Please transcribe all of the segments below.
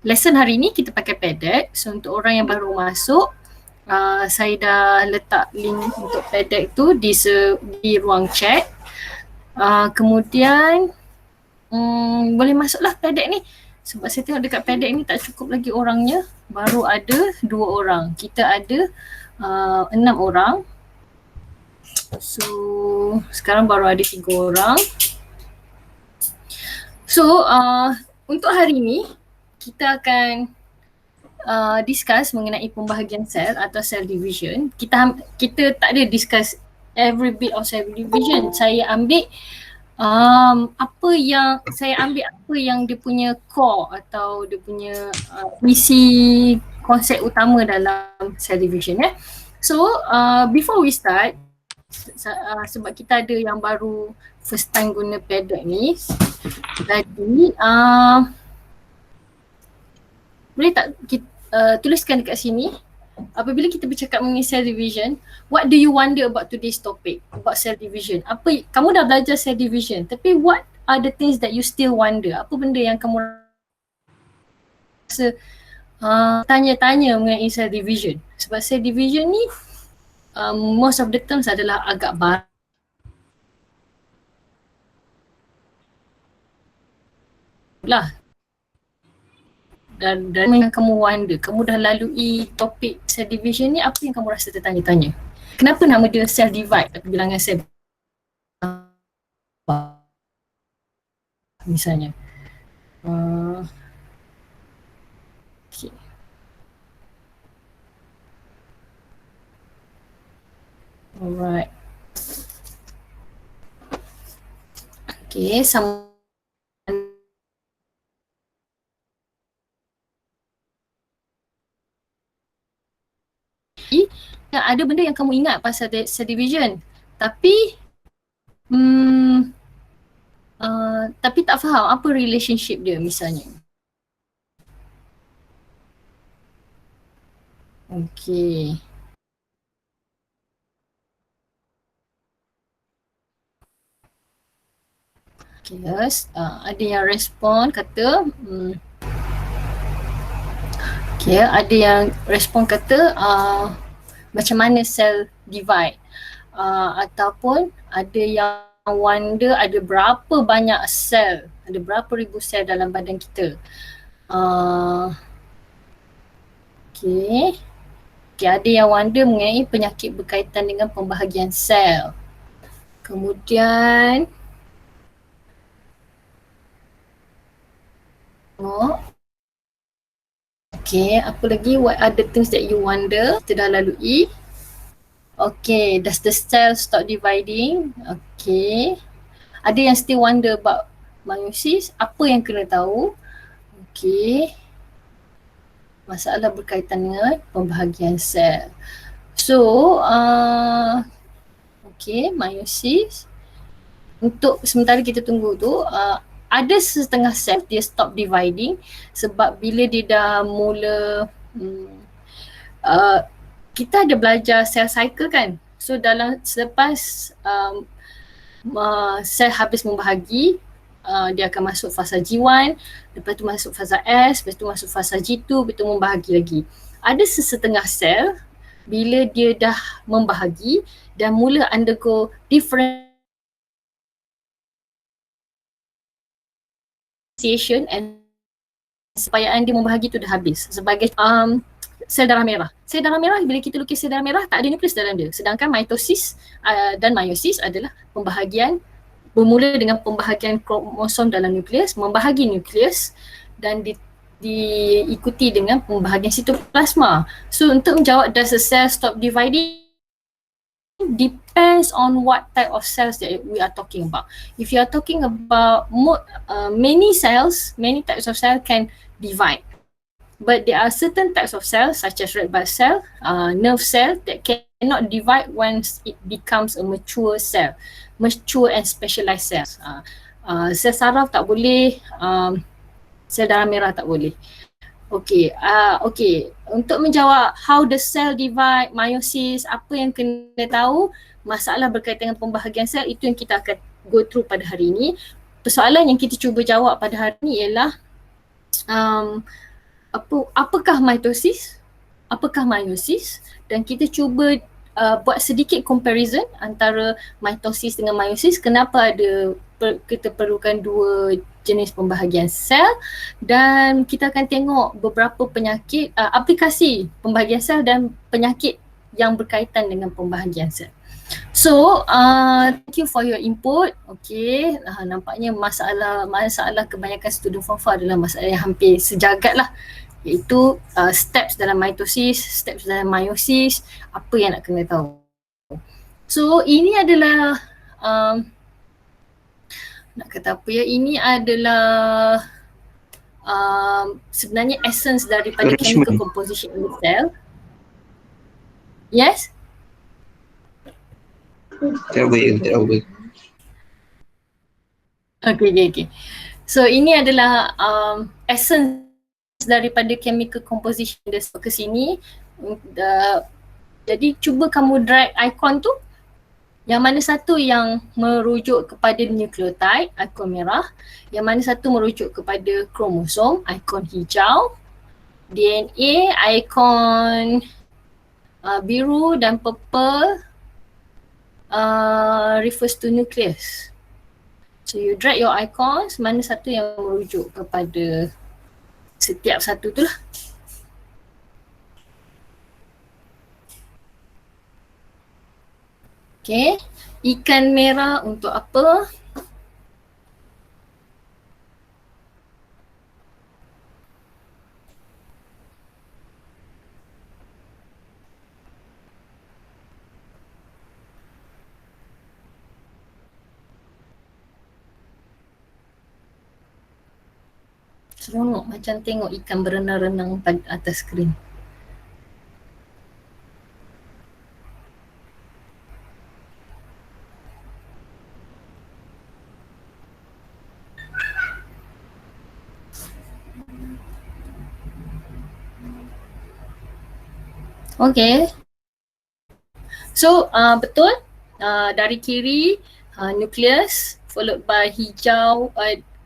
lesson hari ni kita pakai PDX. So untuk orang yang baru masuk, saya dah letak link untuk PDX tu di ruang chat. Kemudian boleh masuklah PDX ni. Sebab saya tengok dekat PDX ni tak cukup lagi orangnya. Baru ada 2 orang. Kita ada 6 orang. So sekarang baru ada 3 orang. So untuk hari ni kita akan discuss mengenai pembahagian sel atau cell division. Kita tak ada discuss every bit of cell division. Saya ambil apa yang dia punya core atau dia punya misi konsep utama dalam cell division ya. So before we start, sebab kita ada yang baru first time guna PDX ni, jadi boleh tak kita tuliskan dekat sini, apabila kita bercakap mengenai cell division, what do you wonder about today's topic about cell division? Kamu dah belajar cell division, tapi what are the things that you still wonder? Apa benda yang kamu rasa tanya-tanya mengenai cell division? Sebab cell division ni most of the terms adalah agak baru lah. Dan yang kamu wonder, kamu dah lalui topik cell division ni, apa yang kamu rasa tertanya-tanya? Kenapa nama dia cell divide atau bilangan sel misalnya? Okay. Alright. Okay, ada benda yang kamu ingat pasal cell division, tapi tapi tak faham apa relationship dia misalnya. Okay. Okay, yes. Ada yang respon kata okay, ada yang respon kata macam mana cell divide, ataupun ada yang wonder ada berapa banyak sel, ada berapa ribu sel dalam badan kita. Okay, ada yang wonder mengenai penyakit berkaitan dengan pembahagian sel. Kemudian okay, apa lagi? What are the things that you wonder? Kita dah lalui. Okay, does the cell stop dividing? Okay. Ada yang still wonder about meiosis? Apa yang kena tahu? Okay. Masalah berkaitan dengan pembahagian sel. So, okay, meiosis. Untuk sementara kita tunggu tu, ada setengah sel dia stop dividing sebab bila dia dah mula kita ada belajar cell cycle kan. So selepas sel habis membahagi, dia akan masuk fasa G1, lepas tu masuk fasa S, lepas tu masuk fasa G2, lepas tu membahagi lagi. Ada sesetengah sel bila dia dah membahagi dan mula undergo differentiation and supayaan dia membahagi tu dah habis sebagai sel darah merah. Sel darah merah, bila kita lukis sel darah merah tak ada nukleus dalam dia. Sedangkan mitosis dan meiosis adalah pembahagian, bermula dengan pembahagian kromosom dalam nukleus, membahagi nukleus dan diikuti dengan pembahagian sitoplasma. So untuk menjawab does a cell stop dividing, depends on what type of cells that we are talking about. If you are talking about many cells, many types of cells can divide. But there are certain types of cells such as red blood cell, nerve cell that cannot divide once it becomes a mature cell, mature and specialized cells. Sel saraf tak boleh, sel darah merah tak boleh. Okay, untuk menjawab how the cell divide, meiosis, apa yang kena tahu, masalah berkaitan dengan pembahagian sel, itu yang kita akan go through pada hari ini. Persoalan yang kita cuba jawab pada hari ini ialah Apakah mitosis, apakah meiosis, dan kita cuba buat sedikit comparison antara mitosis dengan meiosis. Kenapa kita perlukan dua jenis pembahagian sel, dan kita akan tengok beberapa penyakit, aplikasi pembahagian sel dan penyakit yang berkaitan dengan pembahagian sel. So, thank you for your input. Okay, nampaknya masalah kebanyakan student form 4 adalah masalah yang hampir sejagat lah, iaitu steps dalam mitosis, steps dalam meiosis, apa yang nak kena tahu. So, ini adalah nak kata apa ya, ini adalah sebenarnya essence daripada chemical composition in the cell. Yes? Terawih. Okay. So, ini adalah essence daripada chemical composition ke sini. Jadi, cuba kamu drag icon tu. Yang mana satu yang merujuk kepada nukleotide, ikon merah. Yang mana satu merujuk kepada kromosom, ikon hijau. DNA, ikon biru dan purple refers to nucleus. So you drag your icons, mana satu yang merujuk kepada setiap satu tu lah. Okay, ikan merah untuk apa? Seronok macam tengok ikan berenang-renang pada atas skrin. Okay. So, betul. Dari kiri, nucleus, followed by hijau,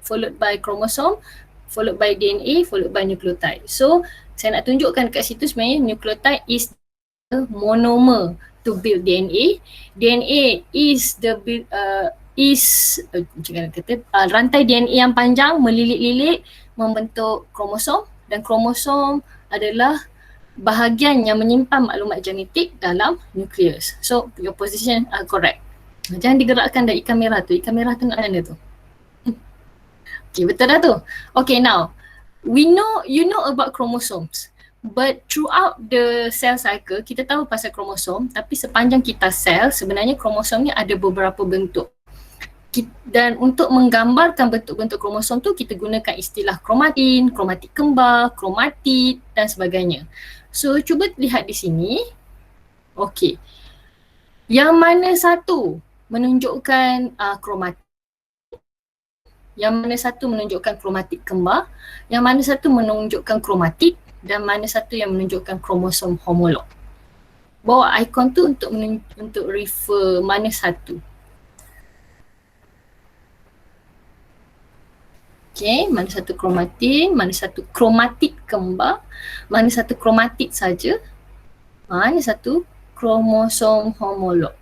followed by kromosom, followed by DNA, followed by nucleotide. So, saya nak tunjukkan kat situ sebenarnya nucleotide is the monomer to build DNA. DNA is the rantai DNA yang panjang melilit-lilit membentuk kromosom, dan kromosom adalah bahagian yang menyimpan maklumat genetik dalam nukleus. So, your position are correct. Jangan digerakkan dari ikan merah tu. Ikan merah tu nak mana tu? Okay, betul dah tu. Okay, now, you know about chromosomes. But throughout the cell cycle, kita tahu pasal kromosom, tapi sepanjang kita sel, sebenarnya kromosom ni ada beberapa bentuk. Dan untuk menggambarkan bentuk-bentuk kromosom tu, kita gunakan istilah kromatin, kromatik kembar, kromatid dan sebagainya. So, cuba lihat di sini. Okey. Yang mana satu menunjukkan kromatik? Yang mana satu menunjukkan kromatik kembar? Yang mana satu menunjukkan kromatid? Dan mana satu yang menunjukkan kromosom homolog? Bawa ikon tu untuk refer mana satu. Okay, mana satu kromatin, mana satu kromatid kembar, mana satu kromatid saja, mana satu kromosom homolog.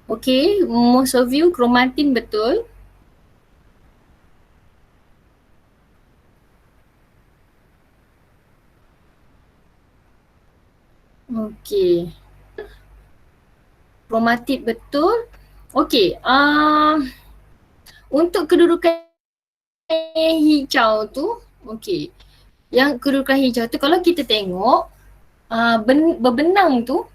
Okay, most of you kromatin betul. Okey. Kromatik betul. Okey. Untuk kedudukan hijau tu, okey. Yang kedudukan hijau tu kalau kita tengok berbenang tu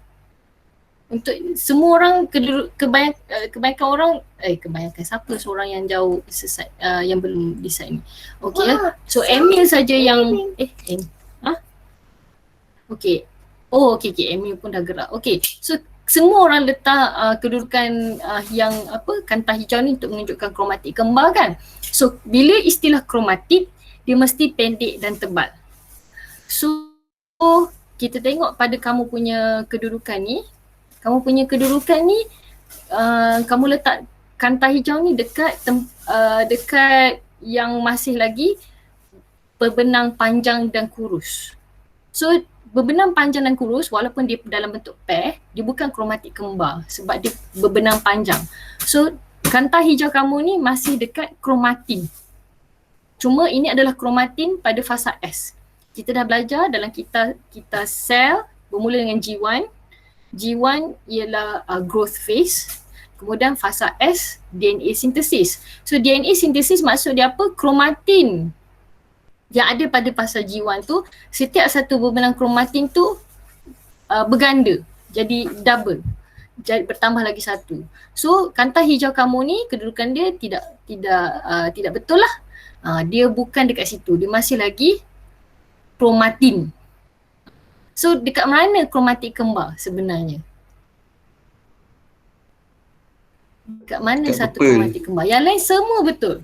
untuk semua orang kebanyakan orang kebanyakan siapa seorang yang jauh sesat yang belum decide ni. Okey ya. So Emil saja yang okey. Oh okey Emil pun dah gerak. Okey. So semua orang letak kedudukan yang kantah hijau ni untuk menunjukkan kromatik kembar kan. So bila istilah kromatik dia mesti pendek dan tebal. So kita tengok pada kamu punya kedudukan ni, kamu letak kantah hijau ni dekat yang masih lagi berbenang panjang dan kurus. So berbenang panjang dan kurus walaupun dia dalam bentuk pair, dia bukan kromatik kembar sebab dia berbenang panjang. So kantah hijau kamu ni masih dekat kromatin. Cuma ini adalah kromatin pada fasa S. Kita dah belajar dalam kita sel bermula dengan G1. G1 ialah growth phase. Kemudian fasa S, DNA sintesis. So DNA sintesis maksud dia apa? Kromatin yang ada pada fasa G1 tu, setiap satu berbenang kromatin tu berganda. Jadi double. Jadi bertambah lagi satu. So kantah hijau kamu ni kedudukan dia tidak betul lah. Dia bukan dekat situ. Dia masih lagi kromatin. So dekat mana kromatik kembar sebenarnya? Dekat mana satu kromatik kembar? Yang lain semua betul.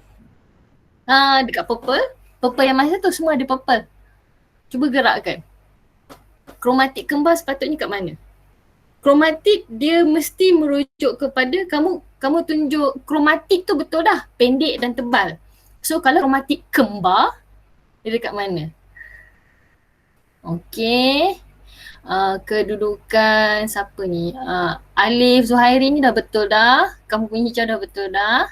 Dekat purple. Purple yang masa tu semua ada purple. Cuba gerakkan. Kromatik kembar sepatutnya kat mana? Kromatik dia mesti merujuk kepada kamu tunjuk kromatik tu betul dah. Pendek dan tebal. So kalau kromatik kembar, dia dekat mana? Okey. Kedudukan siapa ni? Alif Zuhairi ni dah betul dah. Kamu punya hijau dah betul dah.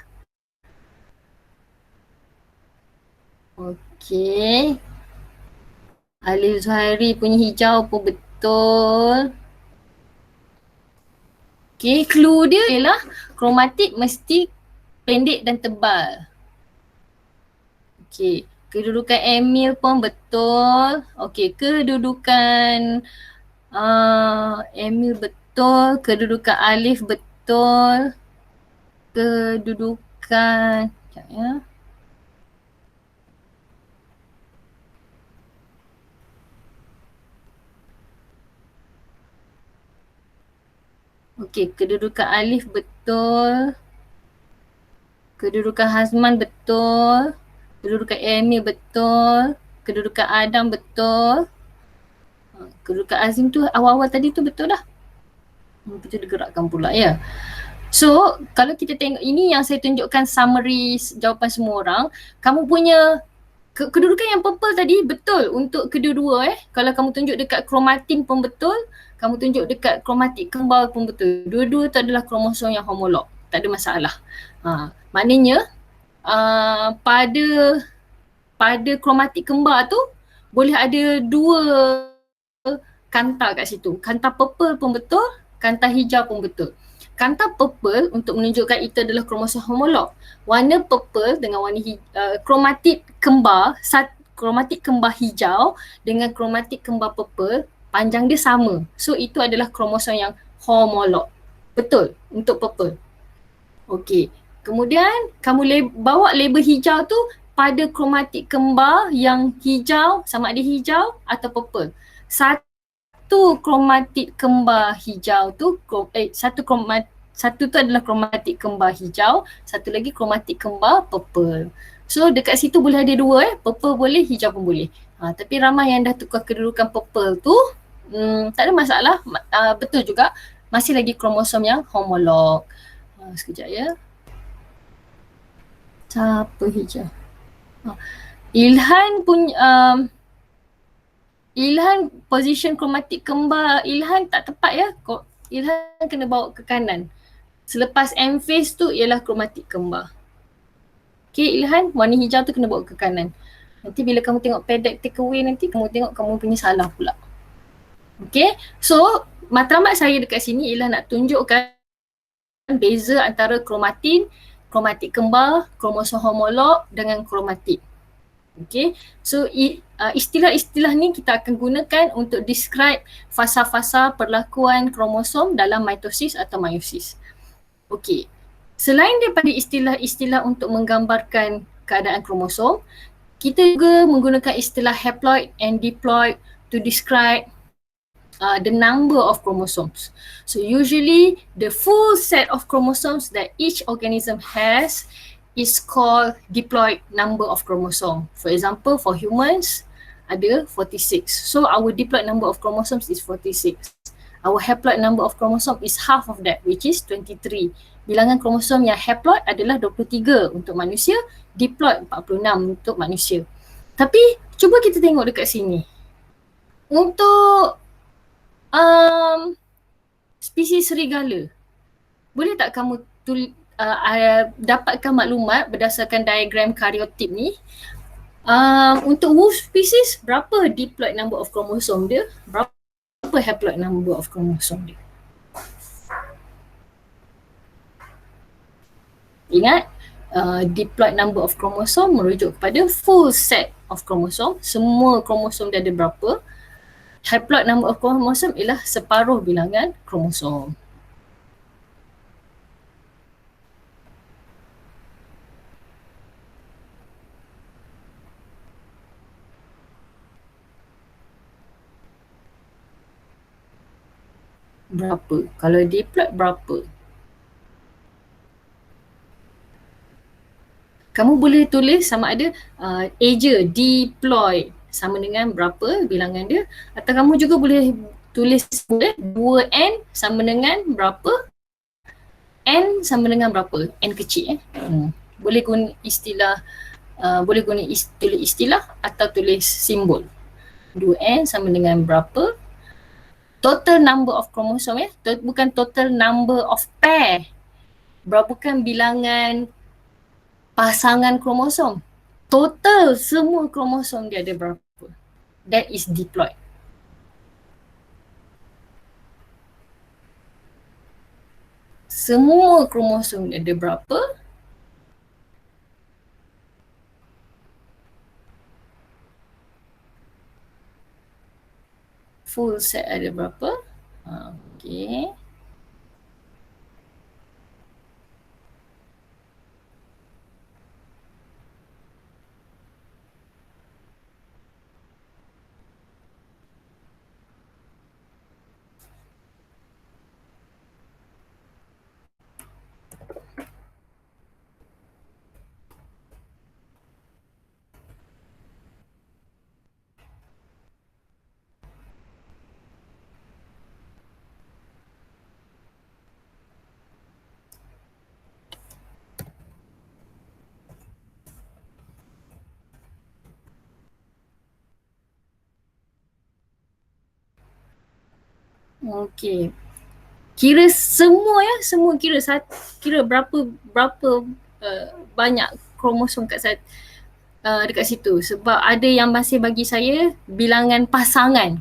Okey. Alif Zuhairi punya hijau pun betul. Okey, clue dia ialah kromatik mesti pendek dan tebal. Okey, kedudukan Emil pun betul. Okey, kedudukan Emil betul, kedudukan Alif betul, kedudukan sekejap ya. Okey, kedudukan Alif betul, kedudukan Hazman betul, kedudukan Emil betul, kedudukan Adam betul. Kedudukan Azim tu awal-awal tadi tu betul dah. Betul digerakkan pula ya. So kalau kita tengok ini yang saya tunjukkan summary jawapan semua orang. Kamu punya kedudukan yang purple tadi betul untuk kedua-dua Kalau kamu tunjuk dekat kromatin pun betul. Kamu tunjuk dekat kromatik kembar pun betul. Dua-dua tu adalah kromosom yang homolog. Tak ada masalah. Maknanya pada kromatik kembar tu boleh ada dua kantah kat situ. Kantah purple pun betul, kantah hijau pun betul. Kantah purple untuk menunjukkan itu adalah kromosom homolog. Warna purple dengan warna kromatik kembar hijau dengan kromatik kembar purple panjang dia sama. So itu adalah kromosom yang homolog. Betul untuk purple. Okey. Kemudian kamu bawa label hijau tu pada kromatik kembar yang hijau, sama ada hijau atau purple. Satu kromatik kembar hijau tu, satu tu adalah kromatik kembar hijau, satu lagi kromatik kembar purple. So dekat situ boleh ada dua purple boleh, hijau pun boleh. Tapi ramai yang dah tukar kedudukan purple tu, tak ada masalah, betul juga, masih lagi kromosom yang homolog. Sekejap ya. Siapa hijau? Ilhan punya Ilhan position kromatik kembar Ilhan tak tepat ya. Ilhan kena bawa ke kanan. Selepas M phase tu ialah kromatik kembar. Okay Ilhan, warna hijau tu kena bawa ke kanan. Nanti bila kamu tengok pedek take away nanti kamu tengok kamu punya salah pula. Okay, so matlamat saya dekat sini ialah nak tunjukkan beza antara kromatin, kromatik kembar, kromosom homolog dengan kromatik. Okay, so istilah-istilah ni kita akan gunakan untuk describe fasa-fasa perlakuan kromosom dalam mitosis atau meiosis. Okay, selain daripada istilah-istilah untuk menggambarkan keadaan kromosom, kita juga menggunakan istilah haploid and diploid to describe the number of chromosomes. So usually the full set of chromosomes that each organism has is called diploid number of chromosome. For example, for humans ada 46. So our diploid number of chromosomes is 46. Our haploid number of chromosome is half of that, which is 23. Bilangan kromosom yang haploid adalah 23 untuk manusia, diploid 46 untuk manusia. Tapi cuba kita tengok dekat sini. Untuk spesies serigala, boleh tak kamu dapatkan maklumat berdasarkan diagram karyotip ni, untuk wolf species berapa diploid number of chromosome dia, berapa haploid number of chromosome dia. Ingat, diploid number of chromosome merujuk kepada full set of chromosome, semua kromosom dia ada berapa. Haploid number of chromosome ialah separuh bilangan kromosom. Berapa? Kalau diploid berapa? Kamu boleh tulis sama ada A je, diploid sama dengan berapa bilangan dia, atau kamu juga boleh tulis 2n sama dengan berapa, n sama dengan berapa, n kecil Boleh guna istilah, tulis istilah atau tulis simbol. 2n sama dengan berapa, total number of chromosome bukan total number of pair. Bukan bilangan pasangan kromosom. Total semua kromosom dia ada berapa. That is diploid. Semua kromosom dia ada berapa. Full set ada berapa. Okay. Okey. Kira semua semua kira berapa banyak kromosom dekat situ, sebab ada yang masih bagi saya bilangan pasangan.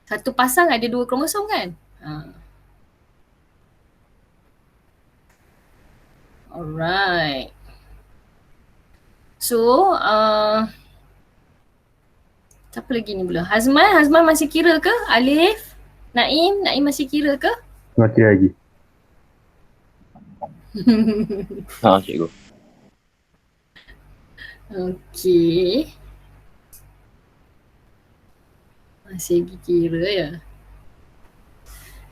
Satu pasang ada 2 kromosom kan? Alright. So, siapa lagi ni pula? Hazman masih kira ke? Alif? Naim masih kira ke? Masih lagi. Cikgu. Okey. Masih lagi kira ya.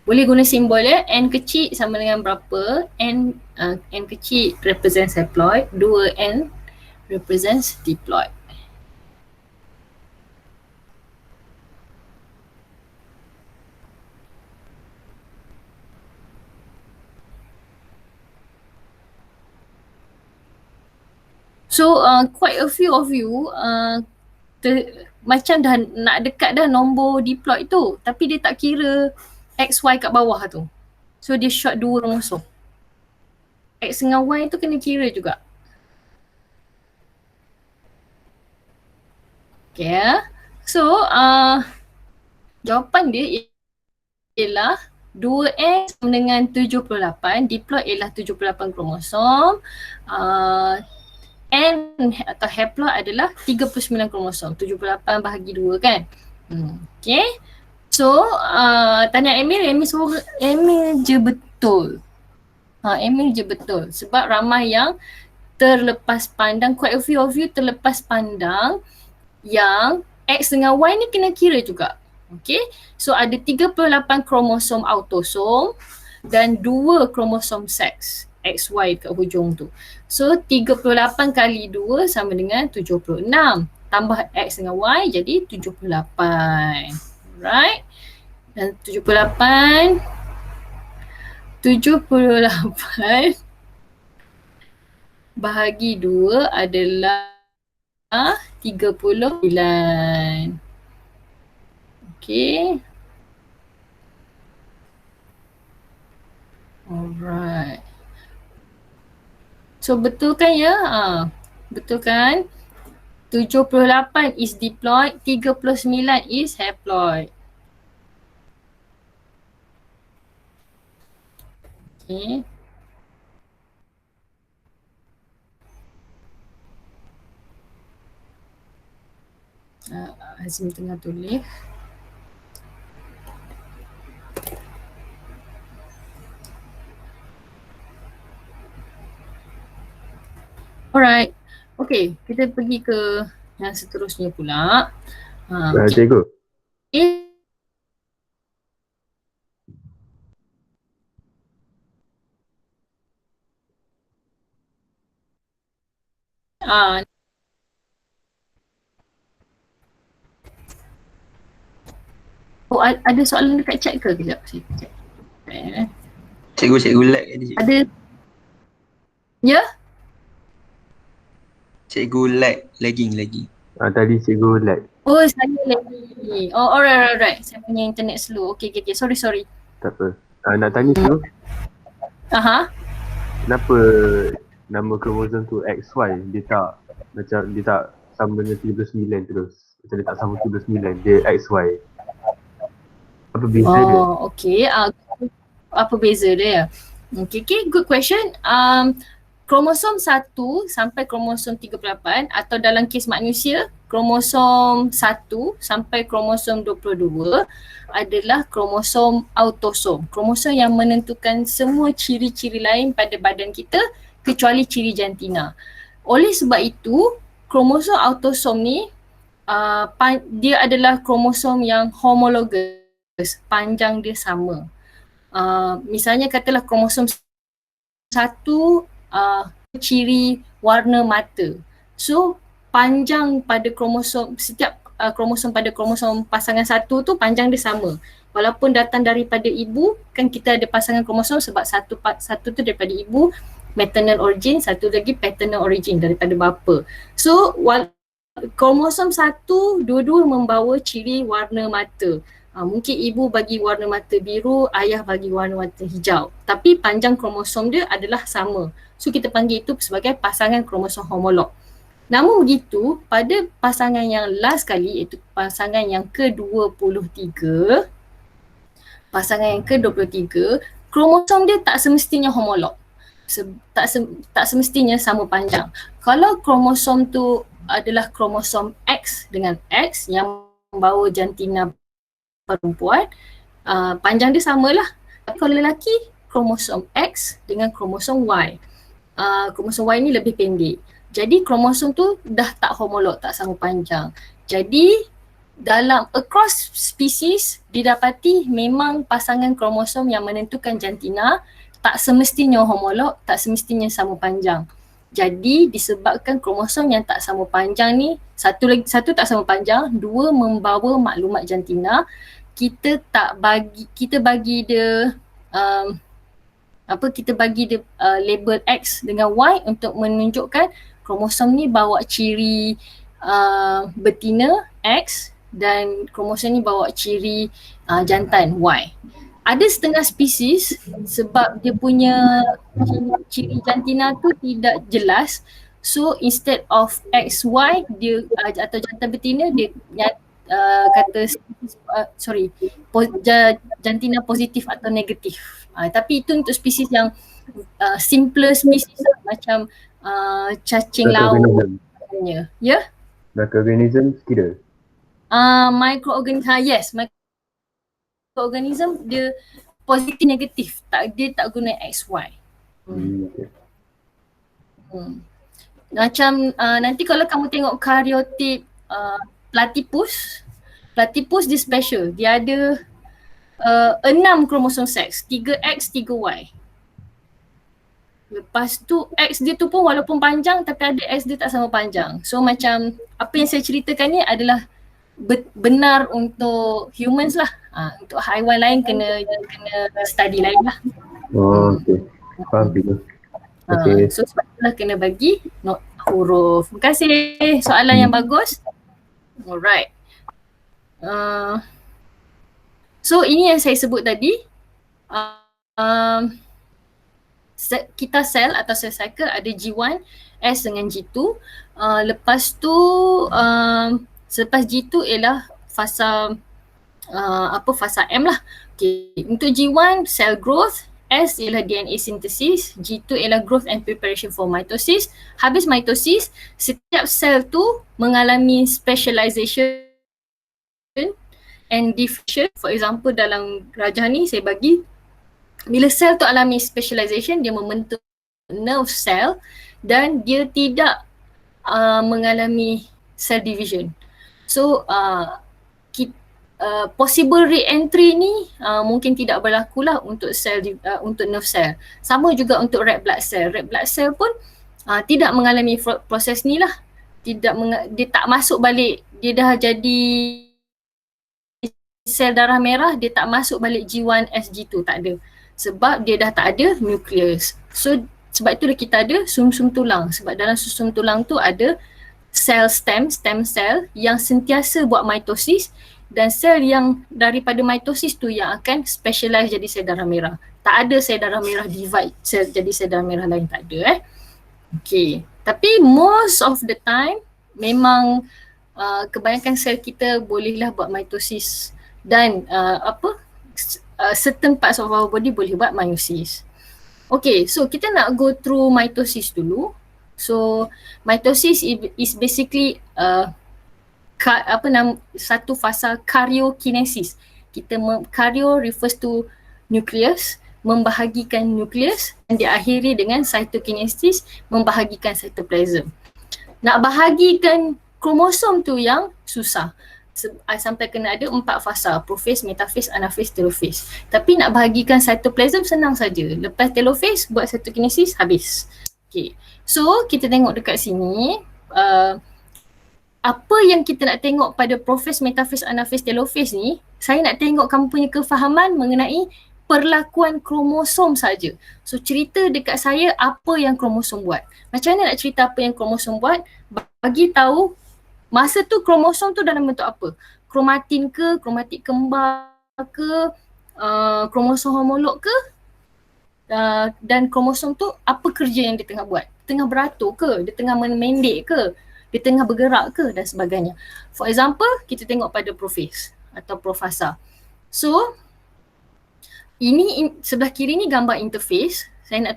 Boleh guna simbol n kecil sama dengan berapa, n kecil represents haploid, 2n represents diploid. So quite a few of you macam dah nak dekat dah nombor diploid tu, tapi dia tak kira XY kat bawah tu. So dia short 2 kromosom. X dengan Y tu kena kira juga. Okay. So jawapan dia ialah 2X sama dengan 78, diploid ialah 78 kromosom, N atau haploid adalah 39 kromosom, 78 bahagi 2 kan. Okay. So, tanya Emil je betul. Emil je betul. Sebab ramai yang terlepas pandang, quite a few of you terlepas pandang yang X dengan Y ni kena kira juga. Okay. So, ada 38 kromosom autosom dan 2 kromosom seks. XY kat hujung tu. So 38 kali 2 sama dengan 76. Tambah X dengan Y jadi 78. Right? Dan 78 bahagi 2 adalah 39. Okay. Alright. So betul kan ya? Betul kan? 78 is diploid, 39 is haploid. Okay. Azim tengah tulis. Alright. Okay, kita pergi ke yang seterusnya pula. Cikgu. Ada soalan dekat chat ke? Kejap saya check. Cikgu lag tadi. Ada. Ya? Cikgu lagging. Tadi cikgu lag. Oh, saya lagi. Oh, alright. Saya punya internet slow. Okay. Sorry. Tak apa. Nak tanya cikgu, kenapa nama kromosom tu XY dia tak sama dengan 39 terus? Macam dia tak sama 39, dia XY. Apa beza dia? Oh, okay. Apa beza dia? Okay, good question. Kromosom 1 sampai kromosom 38 atau dalam kes manusia, kromosom 1 sampai kromosom 22 adalah kromosom autosom. Kromosom yang menentukan semua ciri-ciri lain pada badan kita kecuali ciri jantina. Oleh sebab itu, kromosom autosom ni dia adalah kromosom yang homologous, panjang dia sama. Misalnya katalah kromosom 1 ciri warna mata. So panjang pada kromosom, setiap kromosom pada kromosom pasangan 1 tu panjang dia sama. Walaupun datang daripada ibu, kan kita ada pasangan kromosom sebab satu tu daripada ibu, maternal origin, satu lagi paternal origin daripada bapa. So kromosom 1 dua-dua membawa ciri warna mata. Mungkin ibu bagi warna mata biru, ayah bagi warna mata hijau. Tapi panjang kromosom dia adalah sama. So kita panggil itu sebagai pasangan kromosom homolog. Namun begitu, pada pasangan yang last kali, iaitu pasangan yang ke-23, kromosom dia tak semestinya homolog. Tak semestinya sama panjang. Kalau kromosom tu adalah kromosom X dengan X yang membawa jantina perempuan, panjang dia samalah. Tapi kalau lelaki, kromosom X dengan kromosom Y. Kromosom Y ni lebih pendek. Jadi kromosom tu dah tak homolog, tak sama panjang. Jadi dalam across species didapati memang pasangan kromosom yang menentukan jantina tak semestinya homolog, tak semestinya sama panjang. Jadi disebabkan kromosom yang tak sama panjang ni, satu tak sama panjang, dua membawa maklumat jantina, kita bagi dia label X dengan Y untuk menunjukkan kromosom ni bawa ciri betina X dan kromosom ni bawa ciri jantan Y. Ada setengah spesies sebab dia punya ciri jantina tu tidak jelas, so instead of XY dia atau jantan betina, dia kata jantina positif atau negatif. Tapi itu untuk spesies yang simpler spesies lah, macam cacing laut katanya. Ya? Microorganism kira. Microorganism, yes, microorganism dia positif negatif, dia tak guna XY. Okay. Macam nanti kalau kamu tengok karyotip platypus dia special. Dia ada 6 kromosom seks, 3X, 3Y. Lepas tu X dia tu pun walaupun panjang tapi ada X dia tak sama panjang. So macam apa yang saya ceritakan ni adalah benar untuk humans lah. Untuk haiwan lain kena study lain lah. Oh, okay. Faham tu. Okay. So sebab itulah kena bagi huruf. Terima kasih soalan yang bagus. Alright. So ini yang saya sebut tadi. Kita sel atau cell cycle ada G1, S dengan G2. Lepas tu selepas G2 ialah fasa fasa M lah. Okay. Untuk G1 cell growth, S ialah DNA synthesis, G2 ialah growth and preparation for mitosis. Habis mitosis, setiap sel tu mengalami specialization and diffusion. For example dalam rajah ni saya bagi bila sel tu alami specialization, dia membentuk nerve cell dan dia tidak mengalami cell division. So possible re-entry ni mungkin tidak berlaku lah untuk untuk nerve cell. Sama juga untuk red blood cell. Red blood cell pun tidak mengalami proses ni lah. Dia tak masuk balik, dia dah jadi sel darah merah, dia tak masuk balik G1, SG2, tak ada. Sebab dia dah tak ada nukleus. So sebab itu kita ada sumsum tulang. Sebab dalam sumsum tulang tu ada stem cell yang sentiasa buat mitosis, dan sel yang daripada mitosis tu yang akan specialize jadi sel darah merah. Tak ada sel darah merah divide jadi sel darah merah lain, tak ada. Okay. Tapi most of the time memang kebanyakan sel kita bolehlah buat mitosis dan certain parts of our body boleh buat meiosis. Okay, so kita nak go through mitosis dulu. So mitosis is basically satu fasa karyokinesis. Karyo refers to nucleus, membahagikan nucleus, dan diakhiri dengan cytokinesis, membahagikan cytoplasm. Nak bahagikan kromosom tu yang susah. Sampai kena ada 4 fasa, prophase, metaphase, anaphase, telophase. Tapi nak bahagikan cytoplasm senang saja. Lepas telophase buat cytokinesis, habis. Okay. So kita tengok dekat sini apa yang kita nak tengok pada prophase, metaphase, anaphase, telophase ni, saya nak tengok kamu punya kefahaman mengenai perlakuan kromosom saja. So cerita dekat saya apa yang kromosom buat. Macam mana nak cerita apa yang kromosom buat? Bagi tahu masa tu kromosom tu dalam bentuk apa? Kromatin ke, kromatik kembar ke, kromosom homolog ke? Dan kromosom tu apa kerja yang dia tengah buat? Dia tengah beratur ke? Dia tengah memendek ke? Dia tengah bergerak ke? Dan sebagainya. For example, kita tengok pada prophase atau profasa. So, ini sebelah kiri ni gambar interface. Saya nak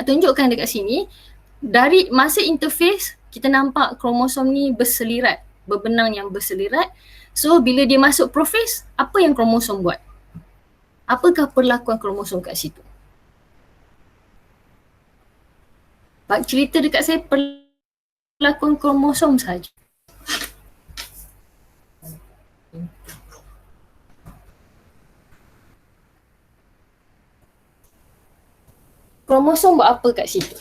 tunjukkan dekat sini. Dari masa interface, kita nampak kromosom ni berselirat, berbenang yang berselirat. So bila dia masuk prophase, apa yang kromosom buat? Apakah perlakuan kromosom kat situ? Bak cerita dekat saya perlakuan kromosom saja. Kromosom buat apa kat situ?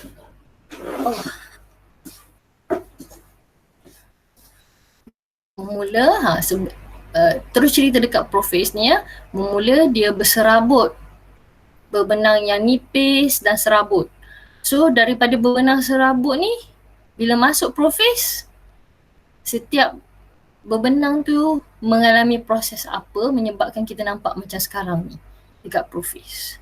Mula terus cerita dekat prophase ni ya. Mula dia berserabut, berbenang yang nipis dan serabut. So daripada berbenang serabut ni, bila masuk prophase, setiap berbenang tu mengalami proses apa menyebabkan kita nampak macam sekarang ni dekat prophase.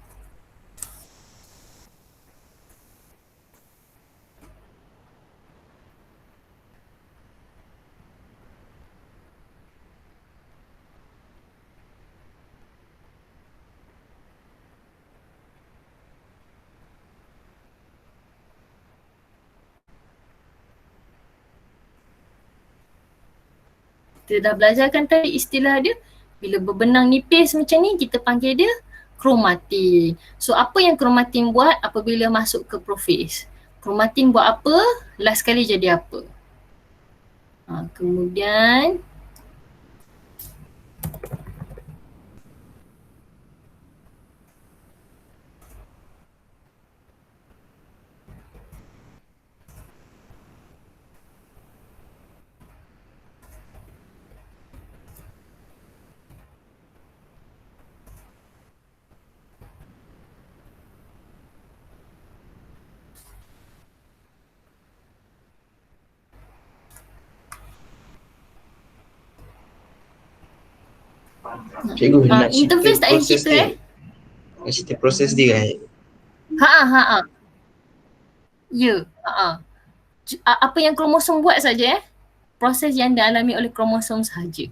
Kita dah belajarkan tadi istilah dia. Bila berbenang nipis macam ni, kita panggil dia kromatin. So apa yang kromatin buat apabila masuk ke profase? Kromatin buat apa? Last kali jadi apa? Kemudian Cikgu nak interface cerita tak payah proses cerita dia. Nak cerita proses dia kan? Ya, apa yang kromosom buat saja proses yang dialami oleh kromosom sahaja.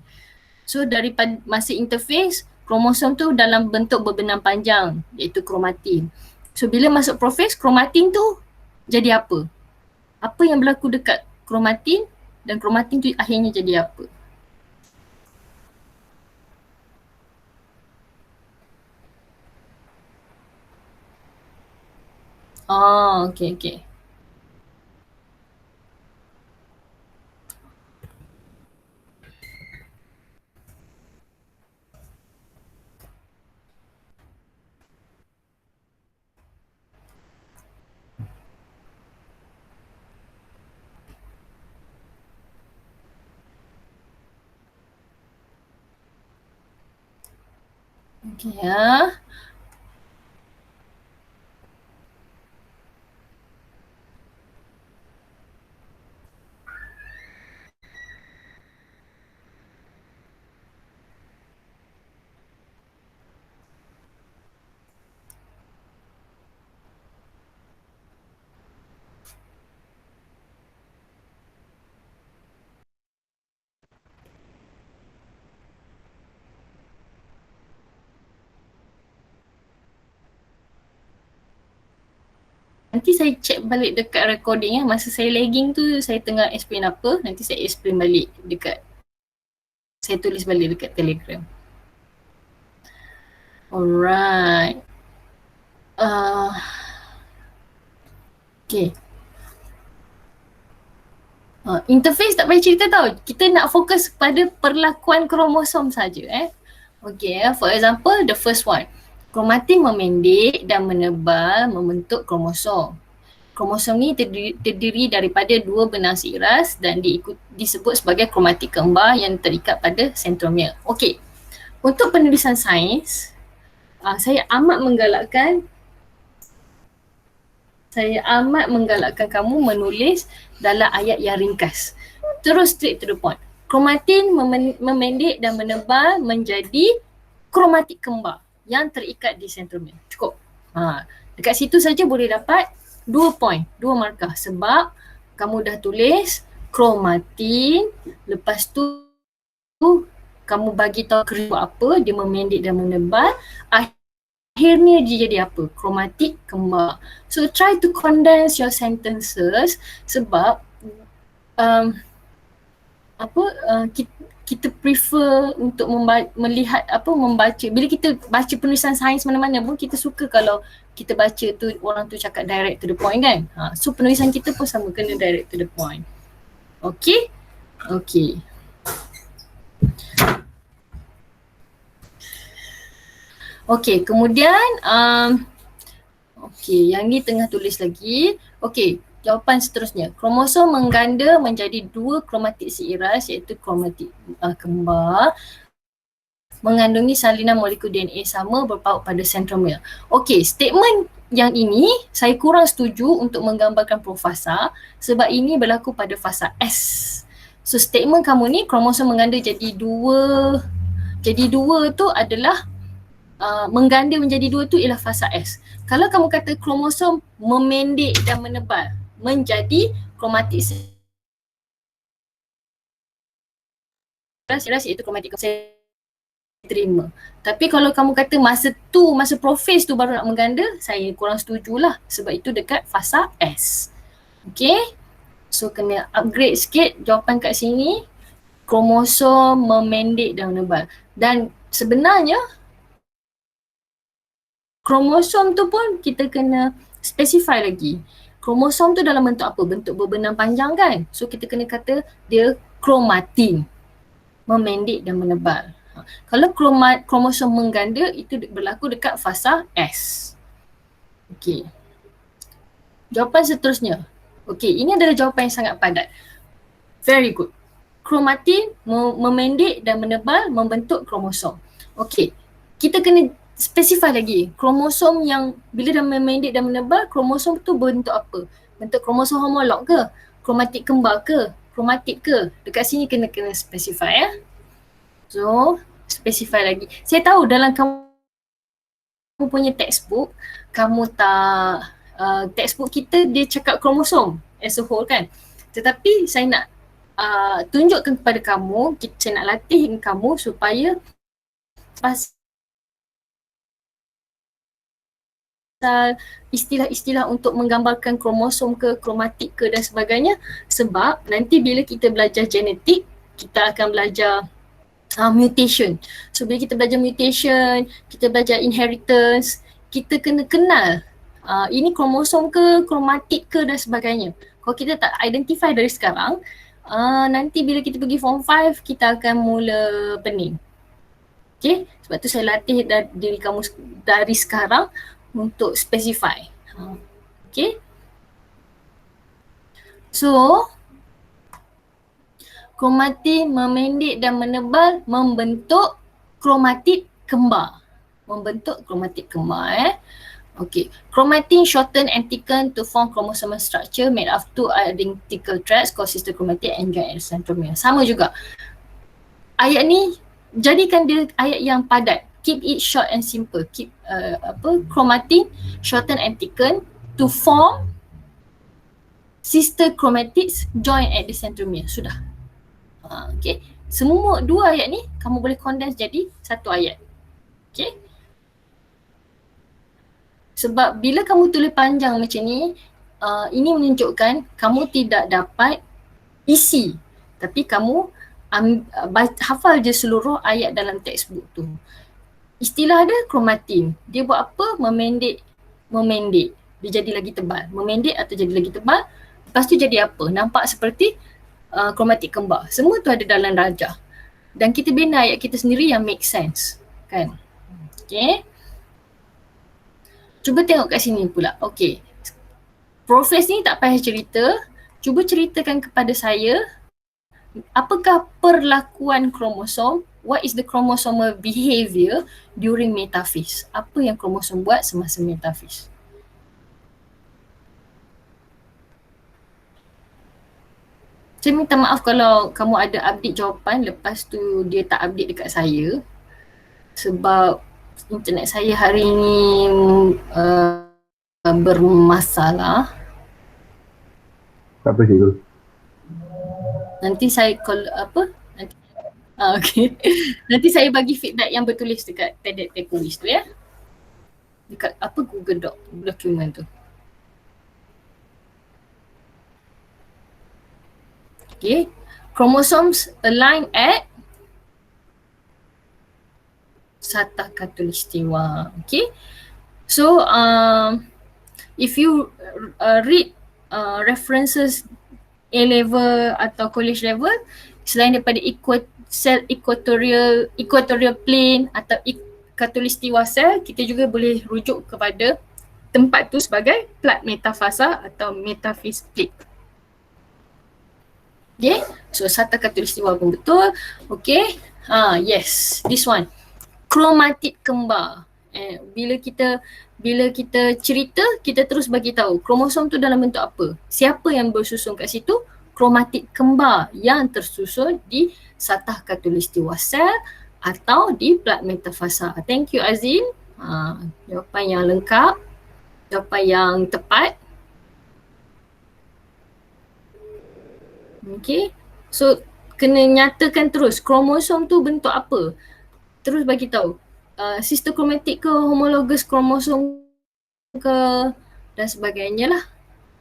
So daripada masa interface, kromosom tu dalam bentuk berbenang panjang iaitu kromatin. So bila masuk profase, kromatin tu jadi apa? Apa yang berlaku dekat kromatin dan kromatin tu akhirnya jadi apa? Okay. Okay ya. Nanti saya check balik dekat recording masa saya lagging tu saya tengah explain apa, nanti saya explain balik dekat, saya tulis balik dekat Telegram. Alright. Okay. Interface tak payah cerita tau. Kita nak fokus pada perlakuan kromosom saja. Okay, for example, the first one. Kromatin memendek dan menebal membentuk kromosom. Kromosom ni terdiri daripada dua benang seiras dan disebut sebagai kromatik kembar yang terikat pada sentromere. Okay, untuk penulisan sains, saya amat menggalakkan kamu menulis dalam ayat yang ringkas. Terus straight to the point. Kromatin memendek dan menebal menjadi kromatik kembar yang terikat di sentromere. Cukup. Dekat situ saja boleh dapat 2 point, 2 markah sebab kamu dah tulis kromatin, lepas tu kamu bagi tahu kerja apa, dia memendek dan menebal, akhirnya dia jadi apa? Kromatik kembar. So try to condense your sentences sebab kita prefer untuk melihat membaca. Bila kita baca penulisan sains mana-mana pun kita suka kalau kita baca tu orang tu cakap direct to the point kan. So penulisan kita pun sama, kena direct to the point. Okay? Okay. Okay, kemudian okay, yang ni tengah tulis lagi. Okay, jawapan seterusnya. Kromosom mengganda menjadi dua kromatik seiras iaitu kromatik kembar mengandungi salinan molekul DNA sama berpaut pada sentromere. Okay, statement yang ini saya kurang setuju untuk menggambarkan profasa sebab ini berlaku pada fasa S. So statement kamu ni kromosom mengganda jadi dua tu adalah mengganda menjadi dua tu ialah fasa S. Kalau kamu kata kromosom memendek dan menebal menjadi kromatik seiras iaitu kromatik saya terima. Tapi kalau kamu kata masa profase tu baru nak mengganda, saya kurang setujulah sebab itu dekat fasa S. Okay, so kena upgrade sikit jawapan kat sini. kromosom memendek dan menebal. Dan sebenarnya kromosom tu pun kita kena specify lagi. Kromosom tu dalam bentuk apa? Bentuk berbenang panjang kan? So kita kena kata dia kromatin, memendek dan menebal. Kalau kromosom mengganda itu berlaku dekat fasa S. Okey. Jawapan seterusnya. Okey, ini adalah jawapan yang sangat padat. Very good. Kromatin memendek dan menebal membentuk kromosom. Okey. Kita kena specify lagi. Kromosom yang bila dah memendek dan menebal, kromosom tu bentuk apa? Bentuk kromosom homolog ke? Kromatik kembar ke? Kromatid ke? Dekat sini kena specify ya. So, specify lagi. Saya tahu dalam kamu punya textbook, kamu tak textbook kita dia cakap kromosom as a whole kan. Tetapi saya nak tunjukkan kepada kamu, saya nak latih kamu supaya pasal istilah-istilah untuk menggambarkan kromosom ke, kromatik ke dan sebagainya. Sebab nanti bila kita belajar genetik, kita akan belajar mutation. So bila kita belajar mutation, kita belajar inheritance, kita kena kenal ini kromosom ke, kromatik ke dan sebagainya. Kalau kita tak identify dari sekarang, nanti bila kita pergi form 5, kita akan mula pening. Okay, sebab tu saya latih diri kamu dari sekarang untuk specify. Okay. So, kromatin memendek dan menebal membentuk kromatid kembar. Membentuk kromatid kembar Okay. Chromatin shorten and thicken to form chromosomal structure made of two identical threads called sister chromatid and joint centromere. Sama juga. Ayat ni jadikan dia ayat yang padat. Keep it short and simple. Keep chromatin shorten and thicken to form sister chromatids join at the centromere. Sudah. Okay. Semua dua ayat ni kamu boleh condense jadi satu ayat. Okay. Sebab bila kamu tulis panjang macam ni, ini menunjukkan kamu tidak dapat isi. Tapi kamu hafal je seluruh ayat dalam textbook tu. Istilah dia kromatin. Dia buat apa? Memendek. Dia jadi lagi tebal. Memendek atau jadi lagi tebal. Lepas tu jadi apa? Nampak seperti kromatik kembar. Semua tu ada dalam rajah. Dan kita bina ayat kita sendiri yang make sense. Kan? Okay. Cuba tengok kat sini pula. Okay. Profes ni tak payah cerita. Cuba ceritakan kepada saya apakah perlakuan kromosom, what is the chromosomal behavior during metaphase? Apa yang kromosom buat semasa metaphase? Saya minta maaf kalau kamu ada update jawapan lepas tu dia tak update dekat saya. Sebab internet saya hari ini bermasalah. Tak apa cikgu. Nanti saya call nanti okay. Nanti saya bagi feedback yang bertulis dekat TED tulis tu ya. Dekat Google document tu. Okay. Chromosomes align at satah khatulistiwa. Okay. So if you read references A-level atau college level, selain daripada cell equatorial plane atau khatulistiwa cell, kita juga boleh rujuk kepada tempat tu sebagai plat metafasa atau metaphase plate. Okay, so satah khatulistiwa pun betul. Okay, yes, this one. Kromatid kembar. Bila kita cerita, kita terus bagi tahu kromosom tu dalam bentuk apa. Siapa yang bersusun kat situ? Kromatid kembar yang tersusun di satah khatulistiwa sel atau di plat metafasa. Thank you Azim. Jawapan yang lengkap. Jawapan yang tepat. Okay. So kena nyatakan terus kromosom tu bentuk apa. Terus bagi tahu. Sister chromatic ke, homologous kromosom ke dan sebagainya lah.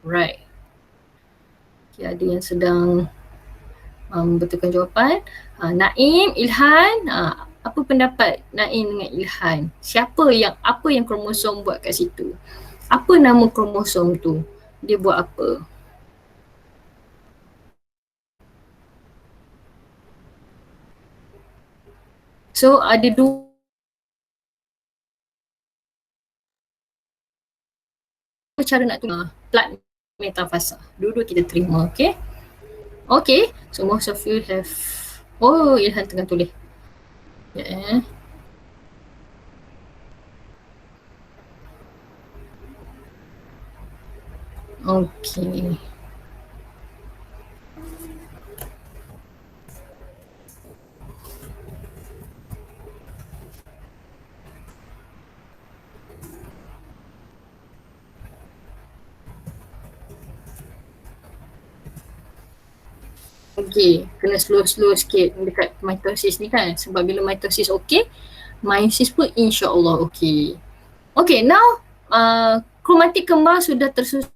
Right. Okay, ada yang sedang Betulkan jawapan. Naim, Ilhan, apa pendapat Naim dengan Ilhan? Apa yang kromosom buat kat situ? Apa nama kromosom tu? Dia buat apa? So ada dua cara nak tulis plat metafasa. Dua-dua kita terima, okay? Okay, so most of you have, Ilhan tengah tulis. Yeah. Okay. Okay, kena slow-slow sikit dekat mitosis ni kan. Sebab bila mitosis okay, meiosis pun insyaAllah okay. Okay, now kromatik kembar sudah tersusun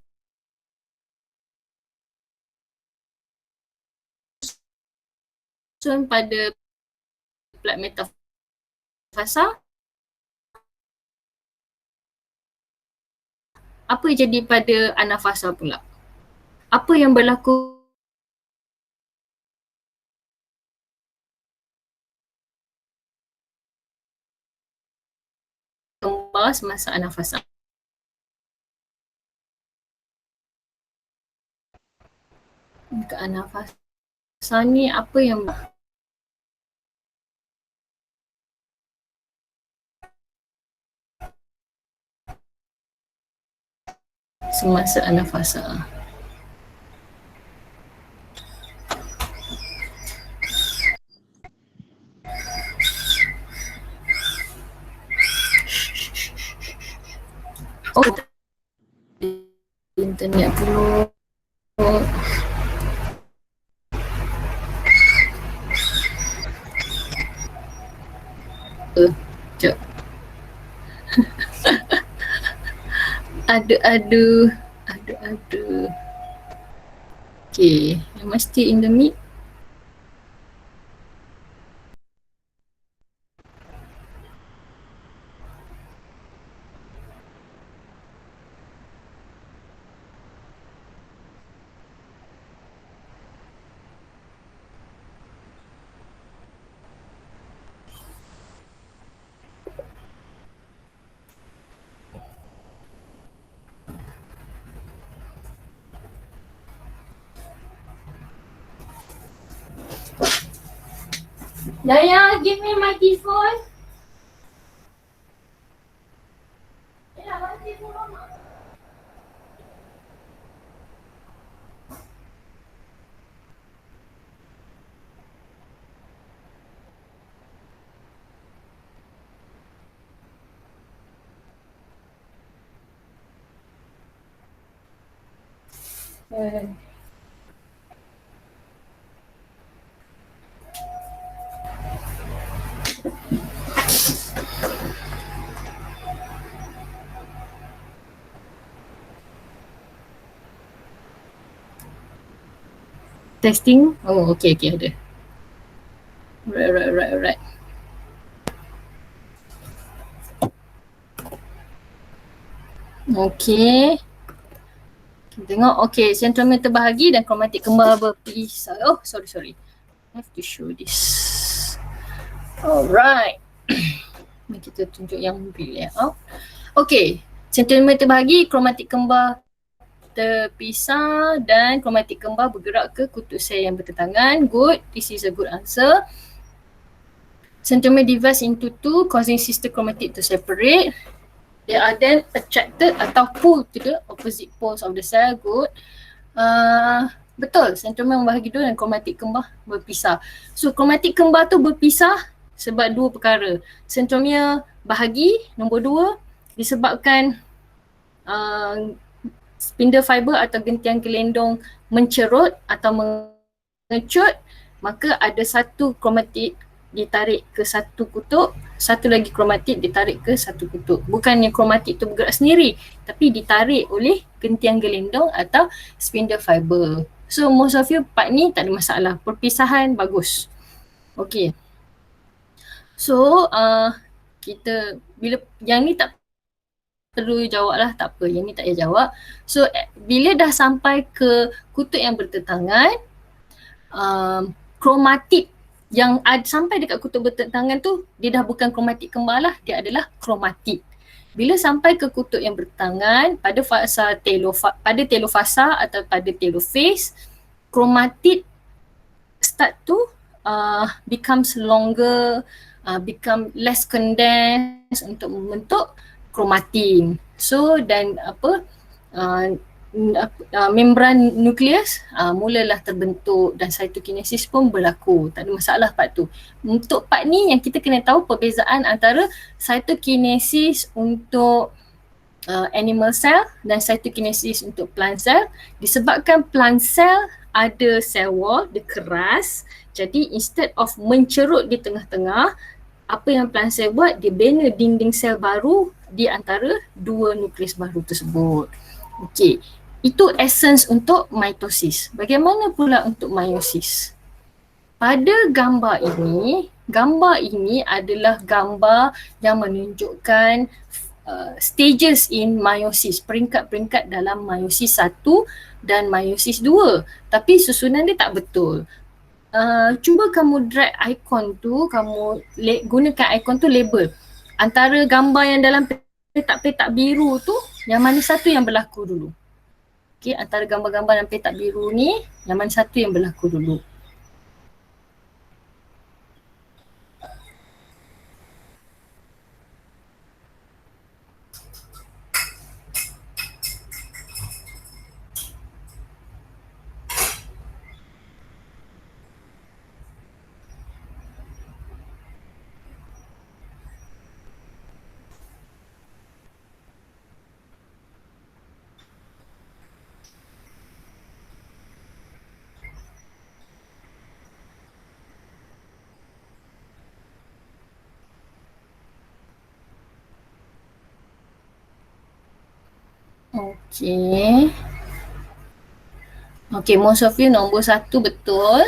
pada plat metafasa. Apa jadi pada anafasa pula? Apa yang berlaku kembar semasa anafasa? Dekat anafasa ni apa yang semasa anafasa? Oh, internet dulu. Sekejap. Aduh. Okay, am I still in the meet? Daya, give me my phone. Testing. Oh, okay, ada. Right. Okay. Kita tengok. Okay, sentromer terbahagi dan kromatik kembar berpisah. Oh, sorry. I have to show this. Alright. Kita tunjuk yang layout. Okay. Sentromer terbahagi, kromatik kembar terpisah dan kromatik kembar bergerak ke kutub sel yang bertentangan. Good. This is a good answer. Centromere divides into two, causing sister chromatid to separate. They are then attracted atau pulled to the opposite poles of the cell. Good. Betul, centromere membahagi dua dan kromatik kembar berpisah. So kromatik kembar tu berpisah sebab dua perkara. Centromere bahagi, nombor dua, disebabkan spindle fiber atau gentian gelendong mencerut atau mengecut, maka ada satu kromatid ditarik ke satu kutub, satu lagi kromatid ditarik ke satu kutub. Bukannya kromatid tu bergerak sendiri, tapi ditarik oleh gentian gelendong atau spindle fiber. So most of you part ni tak ada masalah. Perpisahan bagus. Okay. So kita bila yang ni tak perlu jawab lah, tak apa, yang ni tak payah jawab. So bila dah sampai ke kutub yang bertentangan, kromatik yang sampai dekat kutub bertentangan tu, dia dah bukan kromatik kembar lah, dia adalah kromatik. Bila sampai ke kutub yang bertentangan pada fasa pada telofasa atau pada telophase, kromatik start to becomes longer, become less condensed untuk membentuk kromatin. So dan membran nukleus mulalah terbentuk dan cytokinesis pun berlaku. Tak ada masalah part tu. Untuk part ni yang kita kena tahu perbezaan antara cytokinesis untuk animal cell dan cytokinesis untuk plant cell. Disebabkan plant cell ada cell wall, dia keras. Jadi instead of mencerut di tengah-tengah, apa yang plant cell buat, dia bina dinding sel baru di antara dua nukleus baru tersebut. Okey, itu essence untuk mitosis. Bagaimana pula untuk meiosis? Pada gambar ini adalah gambar yang menunjukkan stages in meiosis, peringkat-peringkat dalam meiosis 1 dan meiosis 2. Tapi susunan dia tak betul. Cuba kamu drag ikon tu, kamu gunakan ikon tu label. Antara gambar yang dalam petak-petak biru tu, yang mana satu yang berlaku dulu? Okay, antara gambar-gambar dalam petak biru ni, yang mana satu yang berlaku dulu? Okay. Okay, most of you nombor 1 betul.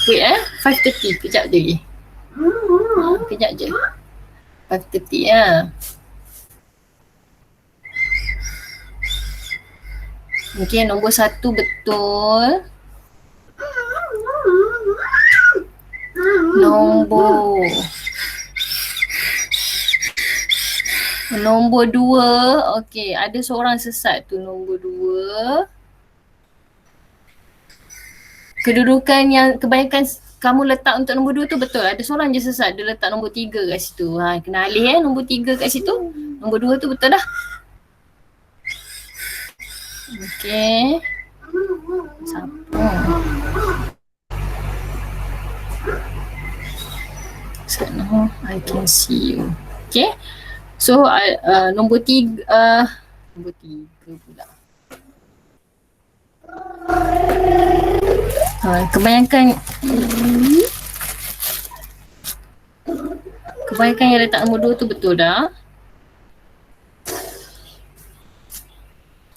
Wait 5:30, kejap je. Kejap je. 5:30 ya. Okay, nombor 1 betul. Nombor 2, okay, ada seorang sesat tu nombor 2. Kedudukan yang kebanyakan kamu letak untuk nombor 2 tu betul. Ada seorang je sesat, dia letak nombor 3 kat situ. Kena alih nombor 3 kat situ. Nombor 2 tu betul dah. Okay. Siapa? So now I can see you. Okay. So nombor 3 pula. Kebanyakan yang letak nombor 2 tu betul dah.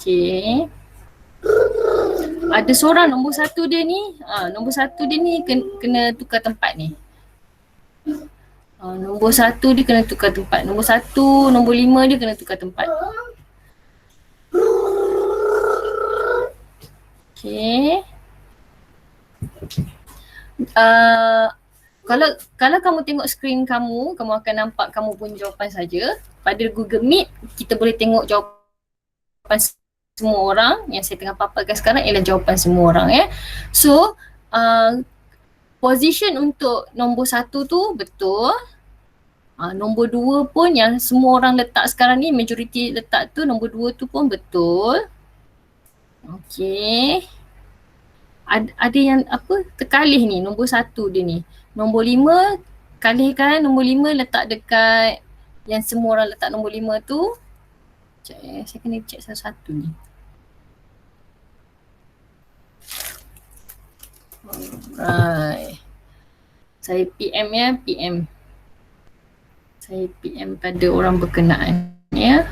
Okay. Ada seorang nombor 1 dia ni, kena tukar tempat ni. Nombor 1 dia kena tukar tempat. Nombor 1, nombor 5 dia kena tukar tempat. Okay. Kalau kamu tengok skrin kamu akan nampak kamu punya jawapan saja. Pada Google Meet, kita boleh tengok jawapan semua orang. Yang saya tengah paparkan sekarang ialah jawapan semua orang ya. So, position untuk nombor 1 tu betul. Nombor 2 pun yang semua orang letak sekarang ni, majoriti letak tu, nombor 2 tu pun betul. Okay. Ada yang terkalih ni, nombor 1 dia ni. Nombor 5, kalihkan nombor 5 letak dekat yang semua orang letak nombor 5 tu. Sekejap saya kena check satu-satu ni. Right. Saya PM ya, PM. Saya PM pada orang berkenaan ya.